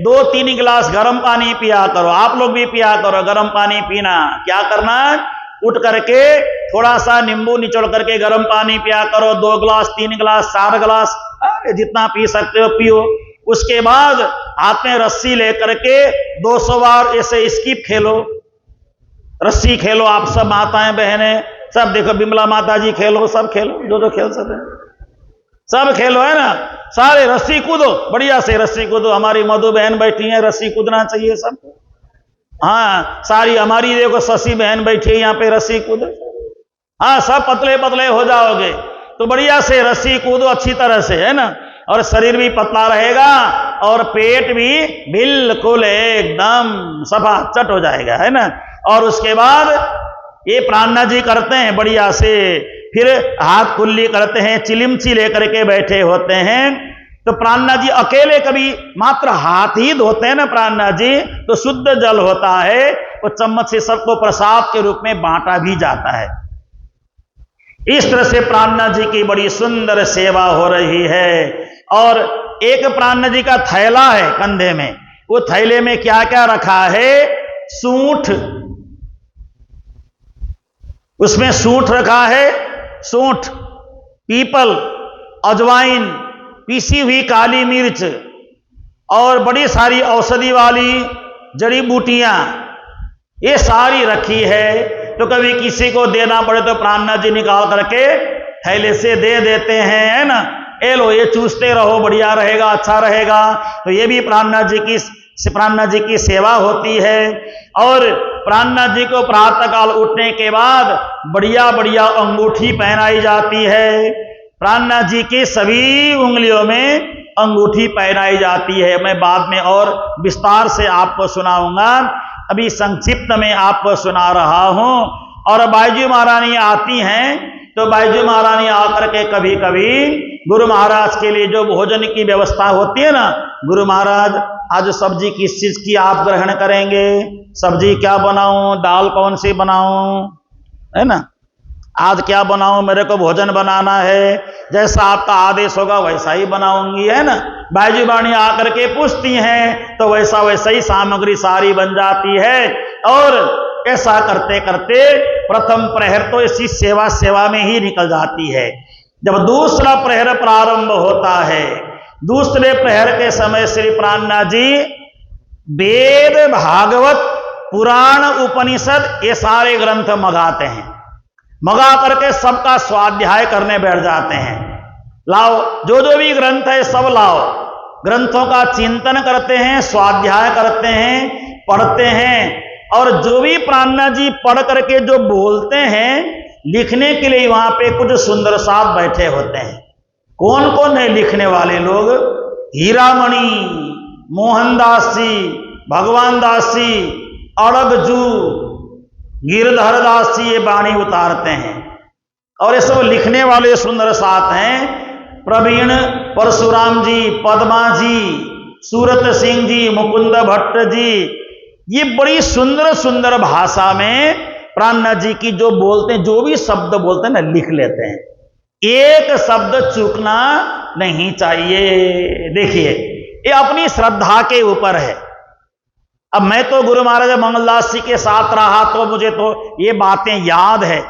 2-3 गिलास गर्म पानी पिया करो। आप लोग भी पिया करो गर्म पानी पीना। क्या करना, उठ करके थोड़ा सा नींबू निचोड़ करके गर्म पानी पिया करो। 2 गिलास, 3 गिलास, 4 गिलास, जितना पी सकते हो पियो। उसके बाद हाथ में रस्सी लेकर के 200 बार ऐसे स्किप खेलो, रस्सी खेलो। आप सब माताएं बहनें सब देखो, बिमला माता जी खेलो, सब खेलो, जो खेल सकते सब खेलो, है ना। सारे रस्सी कूदो, बढ़िया से रस्सी कूदो। हमारी मधु बहन बैठी है, रस्सी कूदना चाहिए सबको। हाँ, सारी हमारी देखो शशि बहन बैठी है यहाँ पे, रस्सी कूदो। हाँ, सब पतले पतले हो जाओगे तो बढ़िया से रस्सी कूदो अच्छी तरह से, है ना। और शरीर भी पतला रहेगा और पेट भी बिल्कुल एकदम सफा चट हो जाएगा, है ना। और उसके बाद ये प्राणना जी करते हैं बढ़िया से, फिर हाथ कुल्ली करते हैं, चिलिमची लेकर के बैठे होते हैं। तो प्राणना जी अकेले कभी मात्र हाथ ही धोते हैं ना प्राणना जी, तो शुद्ध जल होता है, वो चम्मच से सबको प्रसाद के रूप में बांटा भी जाता है। इस तरह से प्राणना जी की बड़ी सुंदर सेवा हो रही है। और एक प्राणना जी का थैला है कंधे में, वो थैले में क्या क्या रखा है, सूंठ, उसमें सूंठ रखा है, सूंठ, पीपल, अजवाइन, पीसी हुई काली मिर्च और बड़ी सारी औषधि वाली जड़ी बूटियां, ये सारी रखी है। तो कभी किसी को देना पड़े तो प्राणना जी निकाल करके थैले से दे देते हैं, है ना। ए लो, ये चूसते रहो, बढ़िया रहेगा, अच्छा रहेगा। तो ये भी प्राणना जी की सेवा होती है। और प्राणना जी को प्रातः काल उठने के बाद बढ़िया बढ़िया अंगूठी पहनाई जाती है। प्राणना जी की सभी उंगलियों में अंगूठी पहनाई जाती है। मैं बाद में और विस्तार से आपको सुनाऊंगा, अभी संक्षिप्त में आपको सुना रहा हूं। और बायजू महारानी आती हैं, तो बायजू महारानी आकर के कभी कभी गुरु महाराज के लिए जो भोजन की व्यवस्था होती है ना, गुरु महाराज आज सब्जी किस चीज की आप ग्रहण करेंगे, सब्जी क्या बनाऊं, दाल कौन सी बनाऊं, है ना, आज क्या बनाऊं, मेरे को भोजन बनाना है, जैसा आपका आदेश होगा वैसा ही बनाऊंगी, है ना। बायजू वाणी आकर के पूछती हैं तो वैसा वैसा ही सामग्री सारी बन जाती है। और ऐसा करते करते प्रथम प्रहर तो इसी सेवा में ही निकल जाती है। जब दूसरा प्रहर प्रारंभ होता है, दूसरे प्रहर के समय श्री प्राणना जी वेद, भागवत, पुराण, उपनिषद ये सारे ग्रंथ मंगाते हैं। मंगा करके सबका स्वाध्याय करने बैठ जाते हैं। लाओ, जो भी ग्रंथ है सब लाओ। ग्रंथों का चिंतन करते हैं, स्वाध्याय करते हैं, पढ़ते हैं। और जो भी प्राणना जी पढ़ करके जो बोलते हैं, लिखने के लिए वहां पे कुछ सुंदर साहब बैठे होते हैं। कौन कौन है लिखने वाले लोग, हीरामणि, मोहनदास जी, भगवान दास जी, अड़गजू, गिरधर दास जी ये वाणी उतारते हैं। और ये सब लिखने वाले सुंदर साथ हैं, प्रवीण परशुराम जी, पद्मा जी, सूरत सिंह जी, मुकुंद भट्ट जी। ये बड़ी सुंदर सुंदर भाषा में प्राणना जी की जो बोलते हैं, जो भी शब्द बोलते हैं ना, लिख लेते हैं। एक शब्द चूकना नहीं चाहिए। देखिए, ये अपनी श्रद्धा के ऊपर है। अब मैं तो गुरु महाराज मंगलदास जी के साथ रहा तो मुझे तो ये बातें याद है।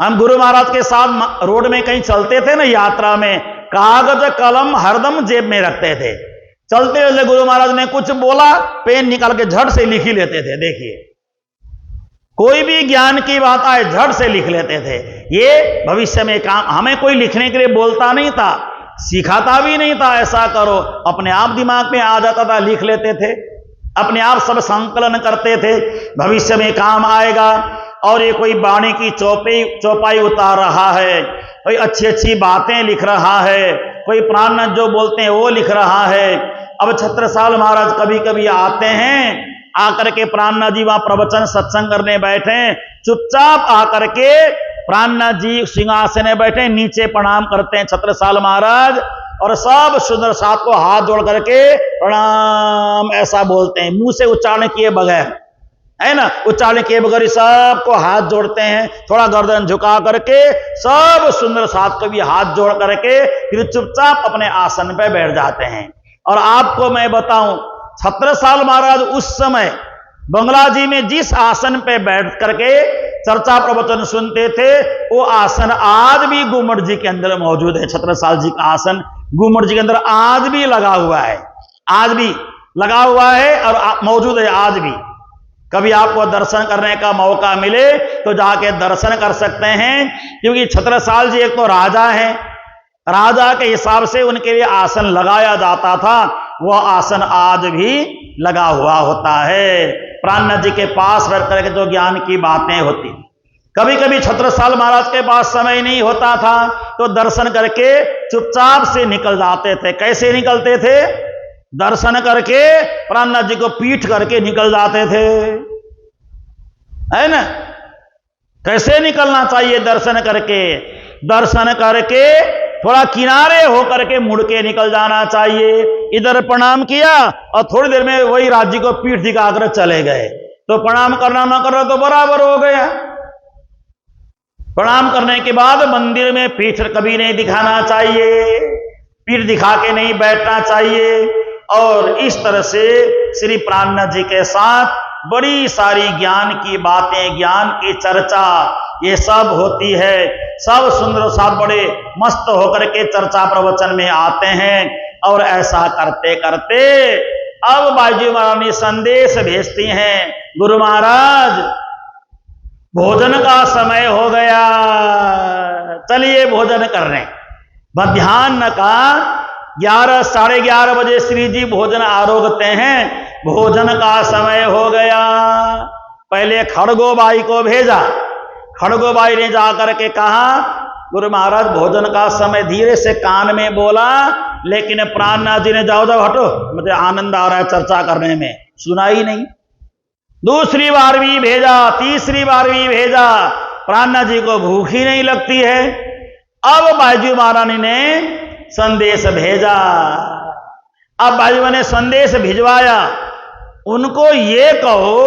हम गुरु महाराज के साथ रोड में कहीं चलते थे ना, यात्रा में, कागज कलम हरदम जेब में रखते थे। चलते चलते गुरु महाराज ने कुछ बोला, पेन निकाल के झट से लिख ही लेते थे। देखिए, कोई भी ज्ञान की बात आए झट से लिख लेते थे। ये भविष्य में काम, हमें कोई लिखने के लिए बोलता नहीं था, सिखाता भी नहीं था ऐसा करो, अपने आप दिमाग में आ जाता था, लिख लेते थे, अपने आप सब संकलन करते थे, भविष्य में काम आएगा। और ये कोई वाणी की चौपाई उतार रहा है, कोई अच्छी अच्छी बातें लिख रहा है, कोई प्राण जो बोलते हैं वो लिख रहा है। अब छत्रसाल महाराज कभी कभी आते हैं, आकर के प्राणनाथ जी वहां प्रवचन सत्संग करने बैठे, चुपचाप आकर के प्राणनाथ जी सिंहासन में बैठे, नीचे प्रणाम करते हैं छत्रसाल महाराज, और सब सुंदर साथ को हाथ जोड़ करके प्रणाम ऐसा बोलते हैं, मुंह से उच्चारण किए बगैर, है ना, उच्चारण किए बगैर सबको हाथ जोड़ते हैं, थोड़ा गर्दन झुका करके सब सुंदर साथ को भी हाथ जोड़ करके फिर चुपचाप अपने आसन पे बैठ जाते हैं। और आपको मैं बताऊं, छत्रसाल महाराज उस समय बंगला जी में जिस आसन पे बैठ करके चर्चा प्रवचन सुनते थे, वो आसन आज भी गुम्मट जी के अंदर मौजूद है। छत्रसाल जी का आसन गुम्मट जी के अंदर आज भी लगा हुआ है, आज भी लगा हुआ है और मौजूद है आज भी। कभी आपको दर्शन करने का मौका मिले तो जाके दर्शन कर सकते हैं, क्योंकि छत्रसाल जी एक तो राजा हैं, राजा के हिसाब से उनके लिए आसन लगाया जाता था, वह आसन आज भी लगा हुआ होता है। प्राणनाथ जी के पास बैठ करके जो ज्ञान की बातें होती, कभी कभी छत्रसाल महाराज के पास समय नहीं होता था तो दर्शन करके चुपचाप से निकल जाते थे। कैसे निकलते थे? दर्शन करके प्राणनाथ जी को पीट करके निकल जाते थे, है ना। कैसे निकलना चाहिए? दर्शन करके, दर्शन करके थोड़ा किनारे होकर के मुड़ के निकल जाना चाहिए। इधर प्रणाम किया और थोड़ी देर में वही राज्य को पीठ दिखाकर चले गए, तो प्रणाम करना ना करना तो बराबर हो गया। प्रणाम करने के बाद मंदिर में पीठ कभी नहीं दिखाना चाहिए, पीठ दिखा के नहीं बैठना चाहिए। और इस तरह से श्री प्राणनाथ जी के साथ बड़ी सारी ज्ञान की बातें, ज्ञान की चर्चा ये सब होती है। सब सुंदर साथ बड़े मस्त होकर के चर्चा प्रवचन में आते हैं। और ऐसा करते करते अब बाईजी महारानी संदेश भेजती हैं, गुरु महाराज भोजन का समय हो गया, चलिए भोजन कर रहे हैं। मध्याह्न का 11 साढ़े 11 बजे श्री जी भोजन आरोगते हैं, भोजन का समय हो गया। पहले खड़गोबाई को भेजा, खड़गोबाई ने जाकर के कहा, गुरु महाराज भोजन का समय, धीरे से कान में बोला, लेकिन प्राणनाथ जी ने जाओ जाओ हटो, मुझे आनंद आ रहा है चर्चा करने में, सुना ही नहीं। दूसरी बार भी भेजा, तीसरी बार भी भेजा, प्राणनाथ जी को भूख ही नहीं लगती है। अब बाईजी महारानी ने संदेश भेजा। अब बाईजी ने संदेश भिजवाया, उनको ये कहो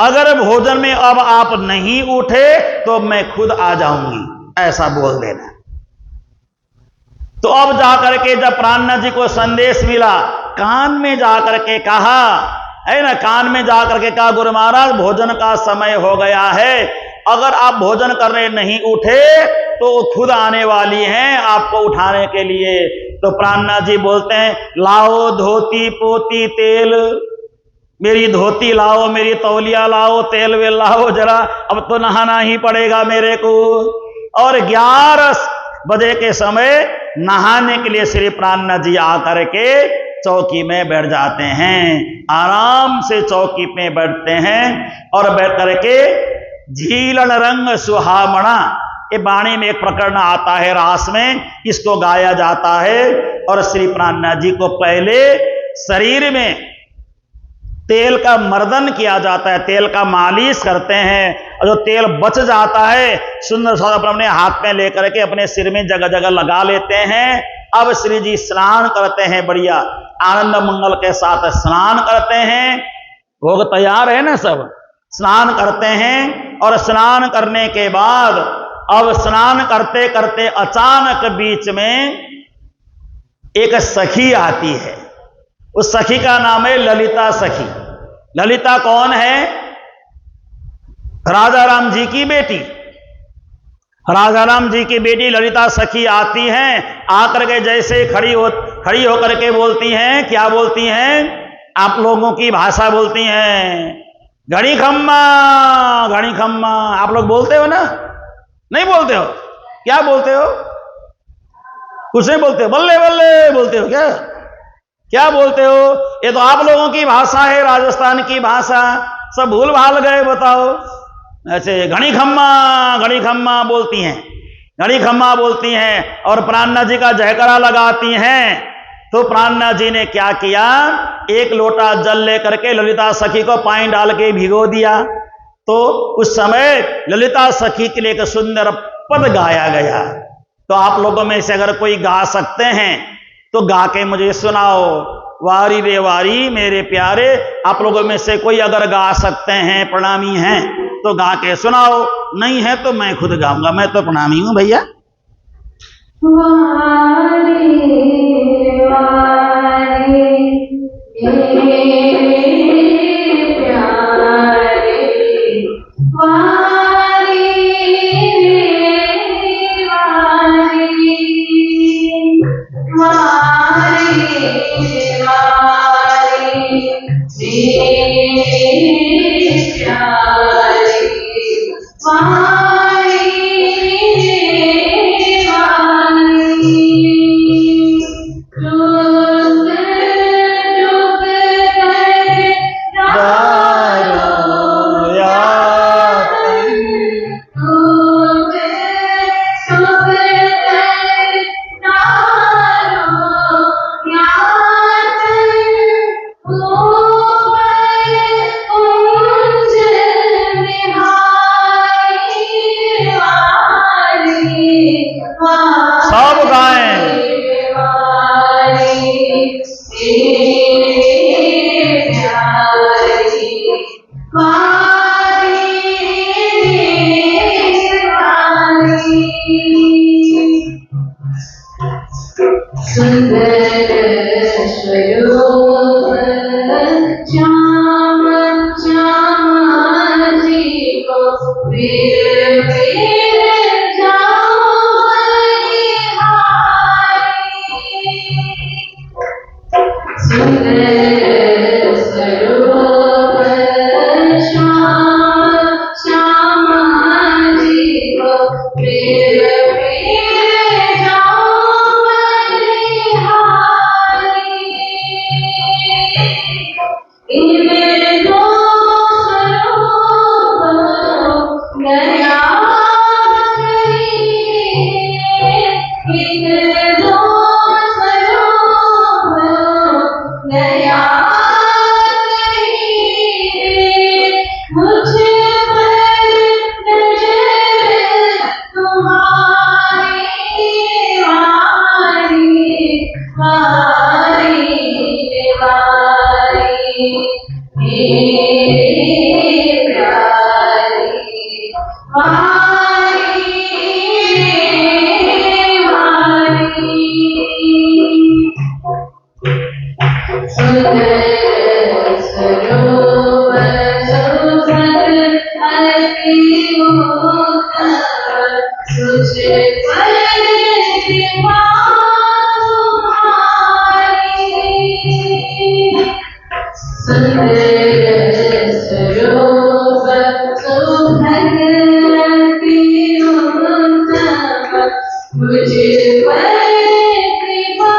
अगर भोजन में अब आप नहीं उठे तो मैं खुद आ जाऊंगी, ऐसा बोल देना। तो अब जाकर के जब प्राणनाथ जी को संदेश मिला, कान में जाकर के कहा, है ना, कान में जाकर के कहा, गुरु महाराज भोजन का समय हो गया है, अगर आप भोजन करने नहीं उठे तो खुद आने वाली हैं आपको उठाने के लिए। तो प्राणनाथ जी बोलते हैं, लाओ धोती पोती तेल, मेरी धोती लाओ, मेरी तौलिया लाओ, तेल वेल लाओ जरा, अब तो नहाना ही पड़ेगा मेरे को। और 11 बजे के समय नहाने के लिए श्री प्राणनाथ जी आकर के चौकी में बैठ जाते हैं, आराम से चौकी पे बैठते हैं और बैठ करके झीलन रंग सुहामणा, ये वाणी में एक प्रकरण आता है रास में, इसको गाया जाता है। और श्री प्राणनाथ जी को पहले शरीर में तेल का मर्दन किया जाता है, तेल का मालिश करते हैं, और जो तेल बच जाता है सुंदर सा अपने हाथ में लेकर के अपने सिर में जगह जगह लगा लेते हैं। अब श्री जी स्नान करते हैं, बढ़िया आनंद मंगल के साथ स्नान करते हैं, भोग तैयार है ना सब, स्नान करते हैं। और स्नान करने के बाद अब स्नान करते करते अचानक बीच में एक सखी आती है, उस सखी का नाम है ललिता सखी। ललिता कौन है? राजा राम जी की बेटी, राजा राम जी की बेटी ललिता सखी आती हैं। आकर के जैसे खड़ी होकर के बोलती हैं, क्या बोलती हैं? आप लोगों की भाषा बोलती हैं, घड़ी खम्मा, घड़ी खम्मा। आप लोग बोलते हो ना? नहीं बोलते हो? क्या बोलते हो? कुछ नहीं बोलते हो, बल्ले बल्ले बोलते हो क्या? क्या बोलते हो? ये तो आप लोगों की भाषा है, राजस्थान की भाषा, सब भूल भाल गए, बताओ। ऐसे घड़ी खम्मा बोलती हैं, घड़ी खम्मा बोलती हैं और प्राणनाथ जी का जयकारा लगाती हैं। तो प्राणनाथ जी ने क्या किया, एक लोटा जल लेकर के ललिता सखी को पानी डाल के भिगो दिया। तो उस समय ललिता सखी के लिए एक सुंदर पद गाया गया। तो आप लोगों में से अगर कोई गा सकते हैं तो गा के मुझे सुनाओ। वारी रे वारी मेरे प्यारे, आप लोगों में से कोई अगर गा सकते हैं, प्रणामी हैं, तो गा के सुनाओ। नहीं है तो मैं खुद गाऊंगा, मैं तो प्रणामी हूं भैया। वारी वारी मेरे प्यारे, वारी वारी वारी वारी मेरे प्यारे, वारी सब गाएं। सुंदर स्वरूप श्याम श्याम जी को वीर वीर जाओ बलिहारी। सुंदर स्वरूप श्याम श्याम जी को वीर वीर जाओ बलिहारी। इनमें दो स्वरूप गया इनमें दो स्वरूप गया मुझे पर नजर तुम्हारी वारी वारी वारी मेरे प्यारे, वारी वारी सुंदर स्वरूप सुभग अति उत्तम तुझ पर कृपा तुम्हारी। सुंदर स्वरूप सुभग अति उत्तम मुझ पर कृपा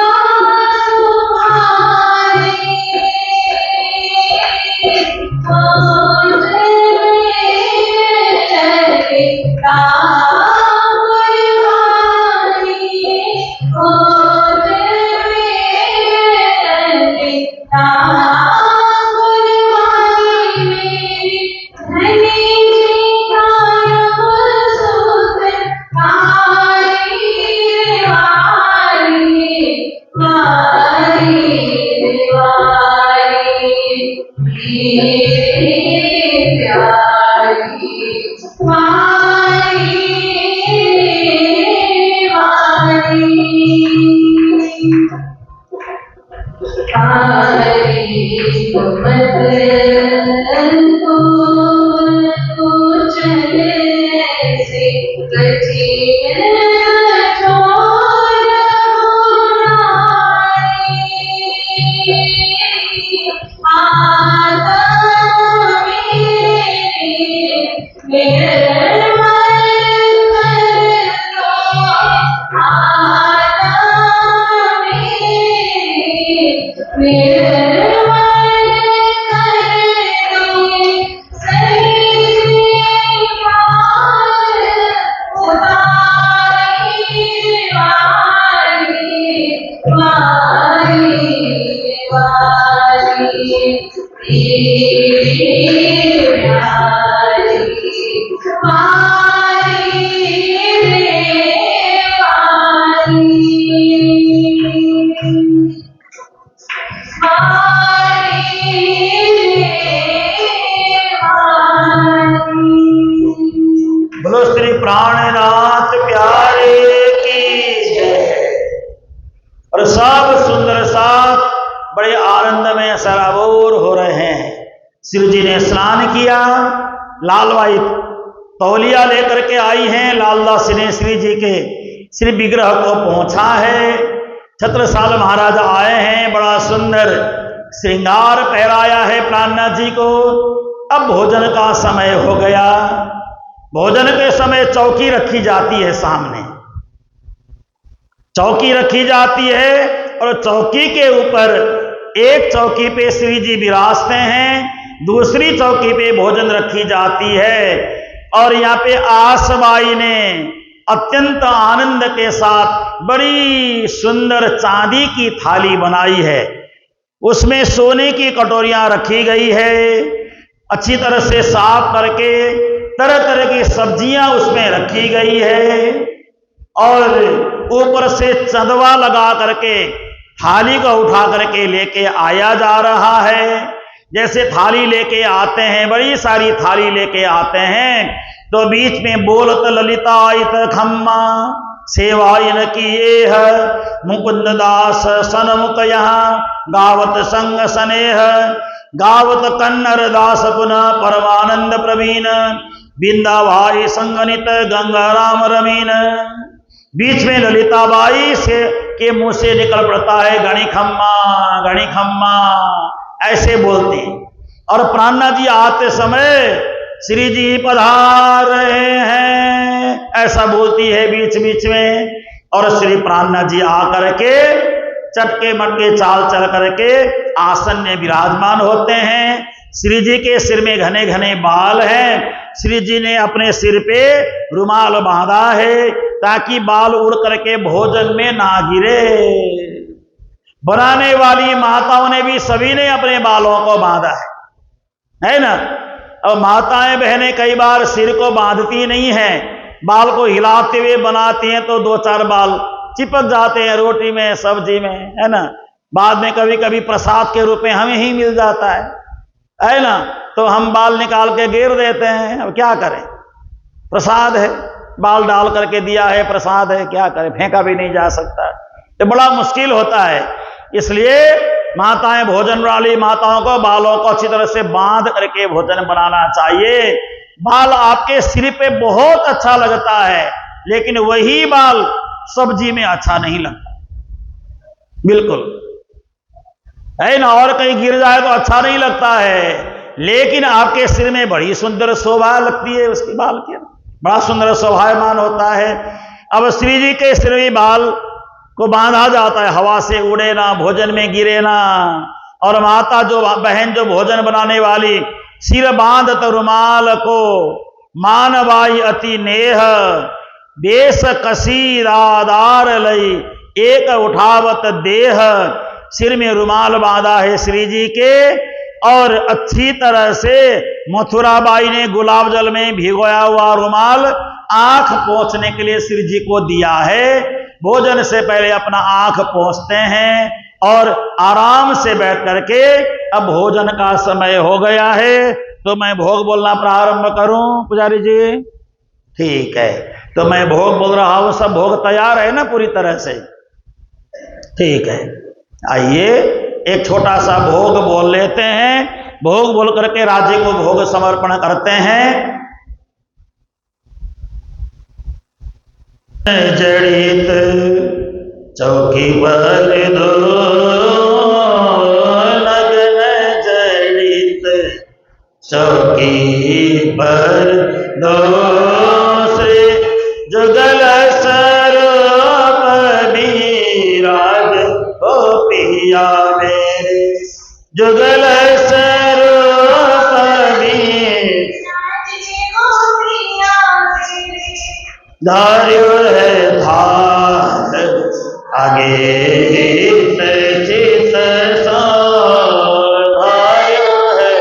आनंद में सराबोर हो रहे हैं। श्री जी ने स्नान किया, लालबाई तौलिया लेकर के आई हैं, लालदास ने श्री जी के श्री विग्रह को पहुंचा है। छत्रसाल महाराज आए हैं, बड़ा सुंदर श्रृंगार पहराया है प्राणनाथ जी को। अब भोजन का समय हो गया। भोजन के समय चौकी रखी जाती है, सामने चौकी रखी जाती है और चौकी के ऊपर एक चौकी पे श्री जी विराजते हैं, दूसरी चौकी पे भोजन रखी जाती है। और यहाँ पे आसबाई ने अत्यंत आनंद के साथ बड़ी सुंदर चांदी की थाली बनाई है, उसमें सोने की कटोरियां रखी गई है, अच्छी तरह से साफ करके तरह तरह की सब्जियां उसमें रखी गई है और ऊपर से चंदवा लगा करके थाली को उठा करके लेके आया जा रहा है। जैसे थाली लेके आते हैं, बड़ी सारी थाली लेके आते हैं, तो बीच में बोलत ललितायत खम्मा सेवायन किए है मुकुंद दास सनमुख यहाँ गावत संग स्नेह गावत कन्नर दास पुनः परमानंद प्रवीण बिंदा भाई संगनित गंगा राम रमीन। बीच में ललिताबाई से के मुंह से निकल पड़ता है गणी खम्मा ऐसे बोलते हैं। और प्राणनाथ जी आते समय श्री जी पधार रहे हैं ऐसा बोलती है बीच बीच में। और श्री प्राणनाथ जी आकर के चटके मटके चाल चल करके आसन में विराजमान होते हैं। श्री जी के सिर में घने घने बाल हैं, श्री जी ने अपने सिर पे रुमाल बांधा है ताकि बाल उड़ करके भोजन में ना गिरे। बनाने वाली माताओं ने भी सभी ने अपने बालों को बांधा है ना। अब माताएं बहनें कई बार सिर को बांधती नहीं है, बाल को हिलाते हुए बनाती हैं तो दो चार बाल चिपक जाते हैं रोटी में सब्जी में, है ना। बाद में कभी कभी प्रसाद के रूप में हमें ही मिल जाता है ना, तो हम बाल निकाल के घेर देते हैं। अब क्या करें, प्रसाद है, बाल डाल करके दिया है, प्रसाद है, क्या करें, फेंका भी नहीं जा सकता, तो बड़ा मुश्किल होता है। इसलिए माताएं, भोजन वाली माताओं को बालों को अच्छी तरह से बांध करके भोजन बनाना चाहिए। बाल आपके सिर पे बहुत अच्छा लगता है, लेकिन वही बाल सब्जी में अच्छा नहीं लगता, बिल्कुल, है ना। और कहीं गिर जाए तो अच्छा नहीं लगता है, लेकिन आपके सिर में बड़ी सुंदर शोभा लगती है उसकी बाल की, बड़ा सुंदर शोभायमान होता है। अब श्री जी के सिर में बाल को बांधा जाता है, हवा से उड़े ना, भोजन में गिरे ना। और माता जो बहन जो भोजन बनाने वाली सिर बांधत रुमाल को मानवाई अति नेह देश कसी रादार लई एक उठावत देह। सिर में रुमाल बांधा है श्री जी के और अच्छी तरह से मथुराबाई ने गुलाब जल में भिगोया हुआ रुमाल आंख पोंछने के लिए श्री जी को दिया है। भोजन से पहले अपना आंख पोंछते हैं और आराम से बैठ करके अब भोजन का समय हो गया है, तो मैं भोग बोलना प्रारंभ करूं पुजारी जी? ठीक है, तो मैं भोग बोल रहा हूं, सब भोग तैयार है ना पूरी तरह से? ठीक है, आइए एक छोटा सा भोग बोल लेते हैं। भोग बोल करके राजे को भोग समर्पण करते हैं। जड़ित चौकी पर दो लगन जड़ित चौकी पर दो से जुगल स्वरूप विराज हो पिया मेरे जुगल स्वरूप धार्यो है धार आगे चित धार्यो है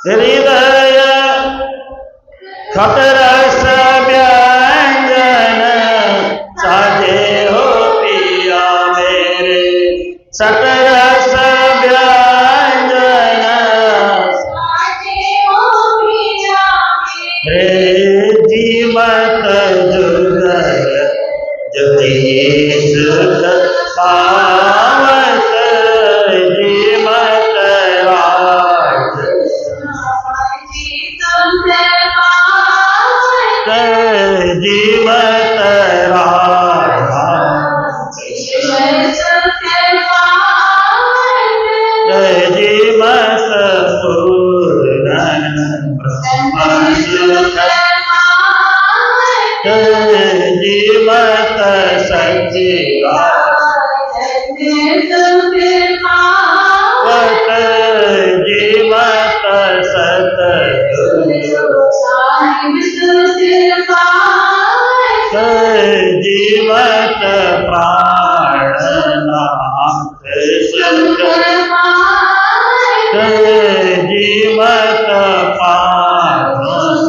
हृदय खटरस व्यंजन साजे हो पिया मेरे सटरस व्यंजन रे जीवत जुगल जी सुख पावत जीवत राज जीवत राधा जय जीवत पूर्ण जय जीवत सचिवावत जीवत सत जीवत प्राणनाथ सुख जीवत पावस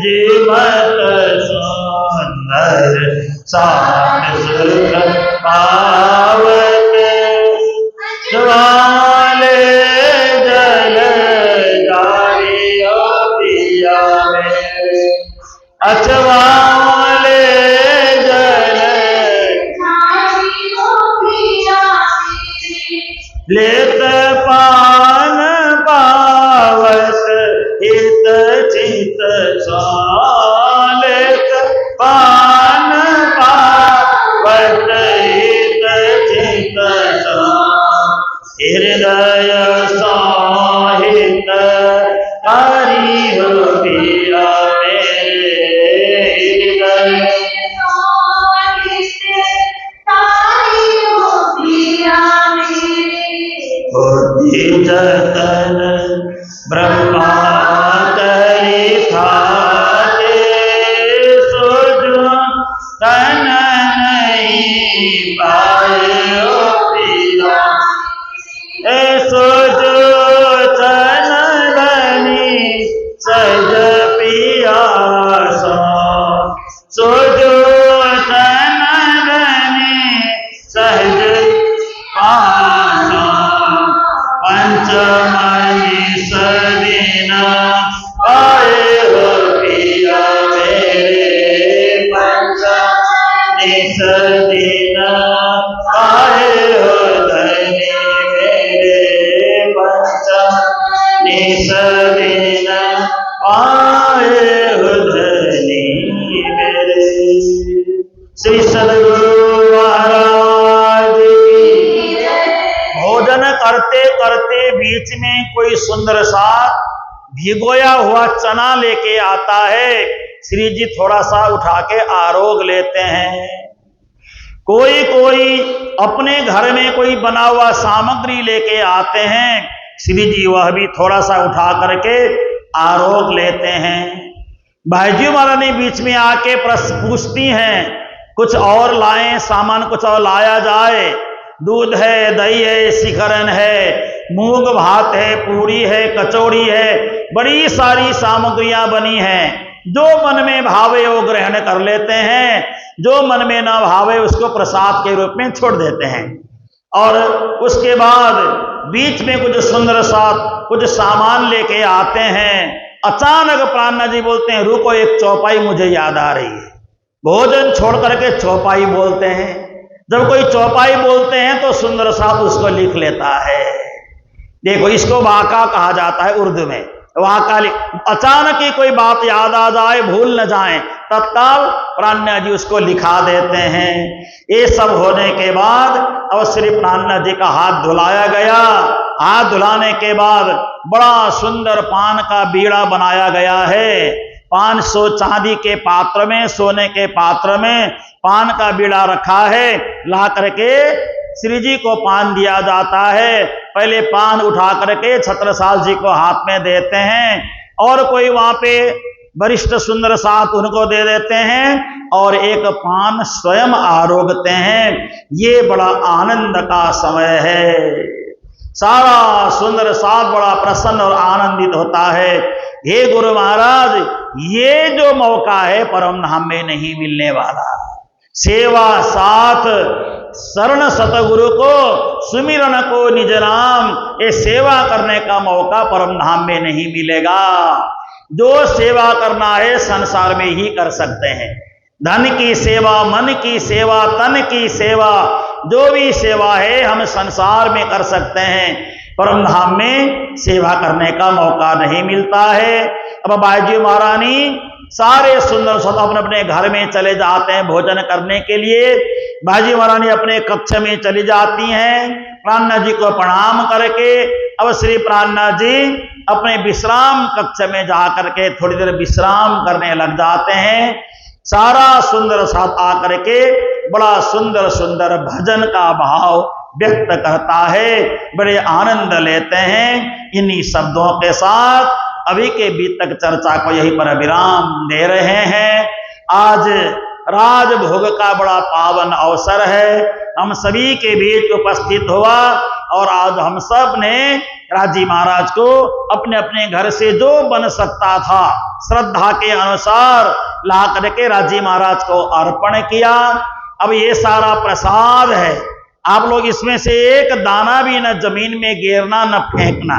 जीवत सुंदर साथ सुख पावत ज्वाले जल जारियो पिया मेरे अचवाले जल लेत पान पावत हित चित लेत पान पावत हित चित हृदय साहित हरि हो पिया मेरे हृदय बुद्धि जतन ब्रह्मा करी थाते सोजो तन नहीं पायो पिया सोजो तन बनी सज पिया सोजो तन बनी सहज पासा पंचमनी सदीन आए हो पिया मेरे पंचमनी सदीन आए हो धनी मेरे पंचमनी सदीन आए हो धनी मेरे। श्री सद्गुरु महाराज भोजन करते करते बीच में कोई सुंदर सा भिगोया हुआ चना लेके आता है। श्री जी थोड़ा सा उठा के आरोग लेते हैं। कोई कोई अपने घर में कोई बना हुआ सामग्री लेके आते हैं। श्री जी वह भी थोड़ा सा उठा करके आरोग लेते हैं। भाईजी महारानी बीच में आके पूछती हैं कुछ और लाएं, सामान कुछ और लाया जाए। दूध है, दही है, शिखरन है, मूंग भात है, पूरी है, कचौड़ी है, बड़ी सारी सामग्रियां बनी हैं। जो मन में भावे वो ग्रहण कर लेते हैं, जो मन में न भावे उसको प्रसाद के रूप में छोड़ देते हैं। और उसके बाद बीच में कुछ सुंदर सा कुछ सामान लेके आते हैं। अचानक प्राणनाथ जी बोलते हैं रुको, एक चौपाई मुझे याद आ रही है। भोजन छोड़ करके चौपाई बोलते हैं। जब कोई चौपाई बोलते हैं तो सुंदर साथ उसको लिख लेता है। देखो इसको वाका कहा जाता है उर्दू में। वाका अचानक ही कोई बात याद आ जाए, भूल न जाए, तत्काल प्राणनाथ जी उसको लिखा देते हैं। ये सब होने के बाद अब श्री प्राणनाथ जी का हाथ धुलाया गया। हाथ धुलाने के बाद बड़ा सुंदर पान का बीड़ा बनाया गया है। 500 चांदी के पात्र में, सोने के पात्र में पान का बीड़ा रखा है। ला करके श्री जी को पान दिया जाता है। पहले पान उठा करके छत्रसाल जी को हाथ में देते हैं और कोई वहां पे वरिष्ठ सुंदर साथ उनको दे देते हैं और एक पान स्वयं आरोगते हैं। ये बड़ा आनंद का समय है। सारा सुंदर साथ बड़ा प्रसन्न और आनंदित होता है। हे गुरु महाराज, ये जो मौका है परम धाम में नहीं मिलने वाला। सेवा साथ शरण सतगुरु को, सुमिरन को निज नाम, ये सेवा करने का मौका परम धाम में नहीं मिलेगा। जो सेवा करना है संसार में ही कर सकते हैं। धन की सेवा, मन की सेवा, तन की सेवा, जो भी सेवा है हम संसार में कर सकते हैं, परम धाम में सेवा करने का मौका नहीं मिलता है। अब बाईजी महारानी सारे सुंदर सुंदर अपने अपने घर में चले जाते हैं भोजन करने के लिए। बाईजी महारानी अपने कक्ष में चली जाती हैं, प्राणनाथ जी को प्रणाम करके अब श्री प्राणनाथ जी अपने विश्राम कक्ष में जाकर के थोड़ी देर विश्राम करने लग जाते हैं। सारा सुंदर साथ आकर के बड़ा सुंदर सुंदर भजन का भाव व्यक्त करता है, बड़े आनंद लेते हैं। इन्हीं शब्दों के साथ अभी के बीच तक चर्चा को यहीं पर विराम दे रहे हैं। आज राजभोग का बड़ा पावन अवसर है, हम सभी के बीच उपस्थित हुआ और आज हम सब ने राजी महाराज को अपने अपने घर से जो बन सकता था श्रद्धा के अनुसार ला करके राजी महाराज को अर्पण किया। अब ये सारा प्रसाद है, आप लोग इसमें से एक दाना भी न जमीन में गिरना न फेंकना,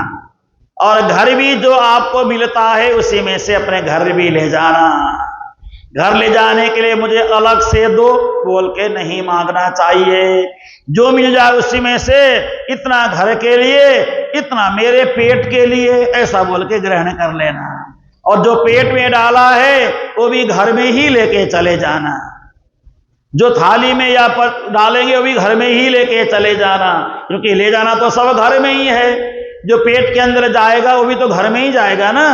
और घर भी जो आपको मिलता है उसी में से अपने घर भी ले जाना। घर ले जाने के लिए मुझे अलग से दो बोल के नहीं मांगना चाहिए, जो मिल जाए उसी में से इतना घर के लिए, इतना मेरे पेट के लिए, ऐसा बोल के ग्रहण कर लेना। और जो पेट में डाला है वो भी घर में ही लेके चले जाना, जो थाली में या पर डालेंगे वो भी घर में ही लेके चले जाना, क्योंकि ले जाना तो सब घर में ही है। जो पेट के अंदर जाएगा वो भी तो घर में ही जाएगा ना,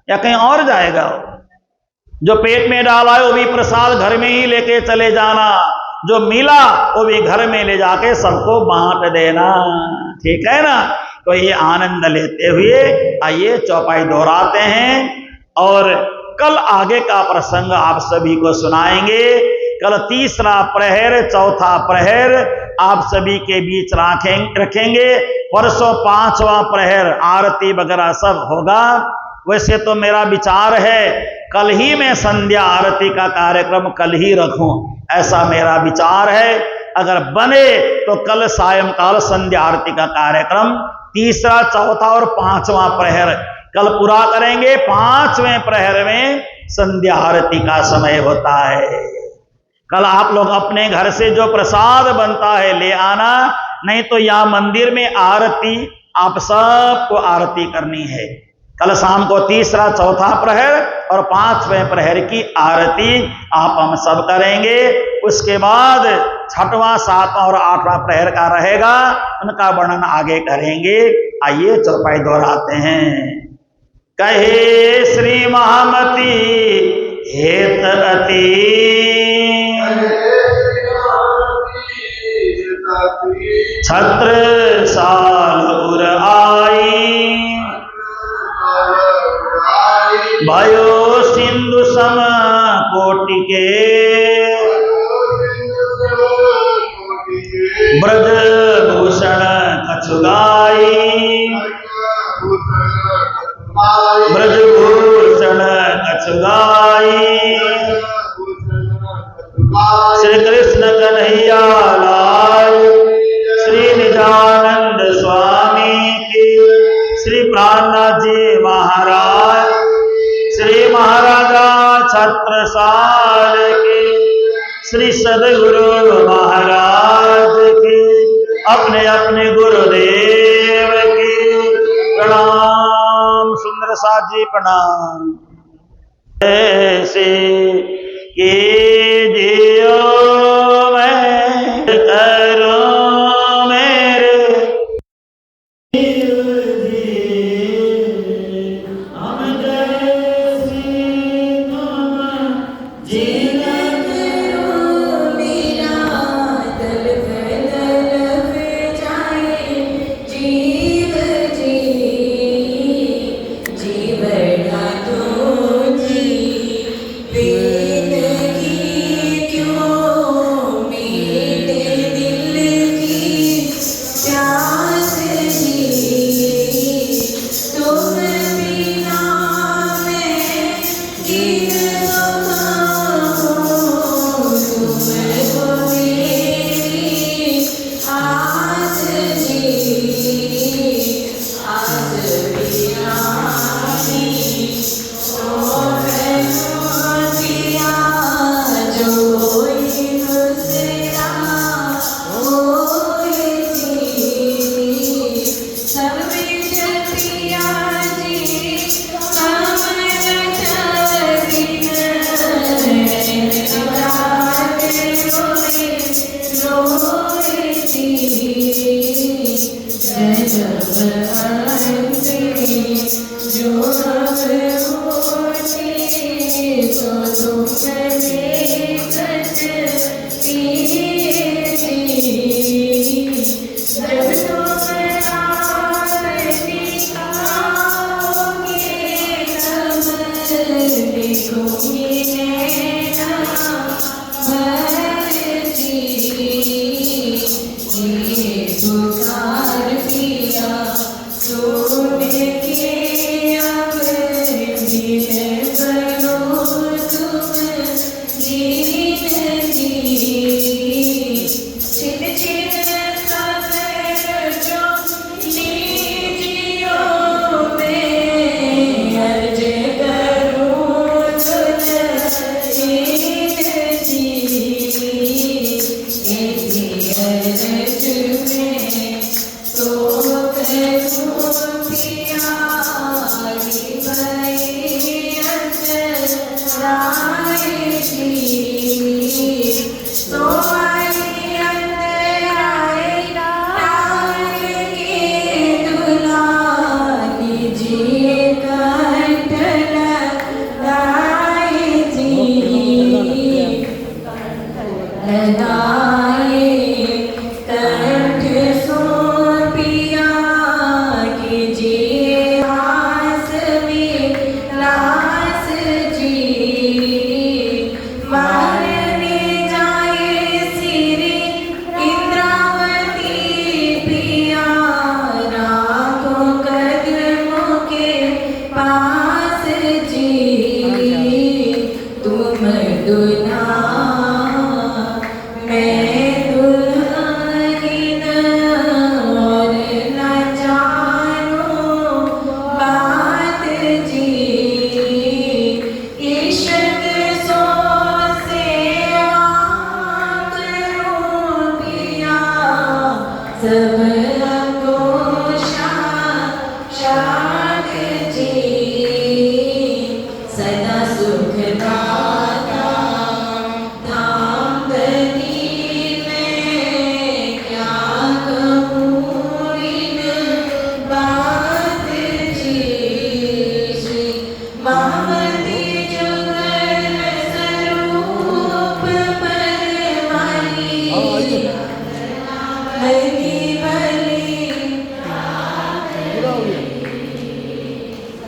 या कहीं और जाएगा। जो पेट में डाला है वो भी प्रसाद घर में ही लेके चले जाना, जो मिला वो भी घर में ले जाके सबको बांट देना, ठीक है ना। तो ये आनंद लेते हुए आइए चौपाई दोहराते हैं और कल आगे का प्रसंग आप सभी को सुनाएंगे। कल तीसरा प्रहर, चौथा प्रहर आप सभी के बीच रखेंगे। परसों पांचवा प्रहर आरती वगैरह सब होगा। वैसे तो मेरा विचार है कल ही मैं संध्या आरती का कार्यक्रम कल ही रखूं, ऐसा मेरा विचार है। अगर बने तो कल सायंकाल संध्या आरती का कार्यक्रम तीसरा, चौथा और पांचवा प्रहर कल पूरा करेंगे। पांचवें प्रहर में संध्या आरती का समय होता है। कल आप लोग अपने घर से जो प्रसाद बनता है ले आना, नहीं तो यहाँ मंदिर में आरती आप सबको आरती करनी है। कल शाम को तीसरा, चौथा प्रहर और पांचवें प्रहर की आरती आप हम सब करेंगे। उसके बाद छठवां, सातवां और आठवां प्रहर का रहेगा, उनका वर्णन आगे करेंगे। आइए चौपाई दोहराते हैं। कहे श्री महामती हेत अति, छत्र साल उर आई, भयो सिंधु सम कोटि के, ब्रज भूषण कछुगाई, ब्रज भूषण कछुगाई। श्री कृष्ण कन्हैया लाल, श्री निजानंद स्वामी की, श्री प्राणनाथ जी महाराज, श्री महाराजा छत्रसाल के, श्री सदगुरु महाराज के, अपने अपने गुरुदेव के प्रणाम। सुंदर साथ जी प्रणाम। ऐसे के जियो मैं करो मेरे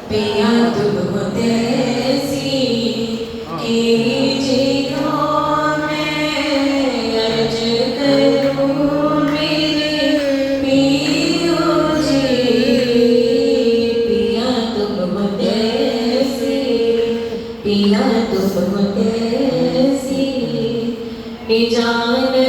पिया तुम ऐसी जान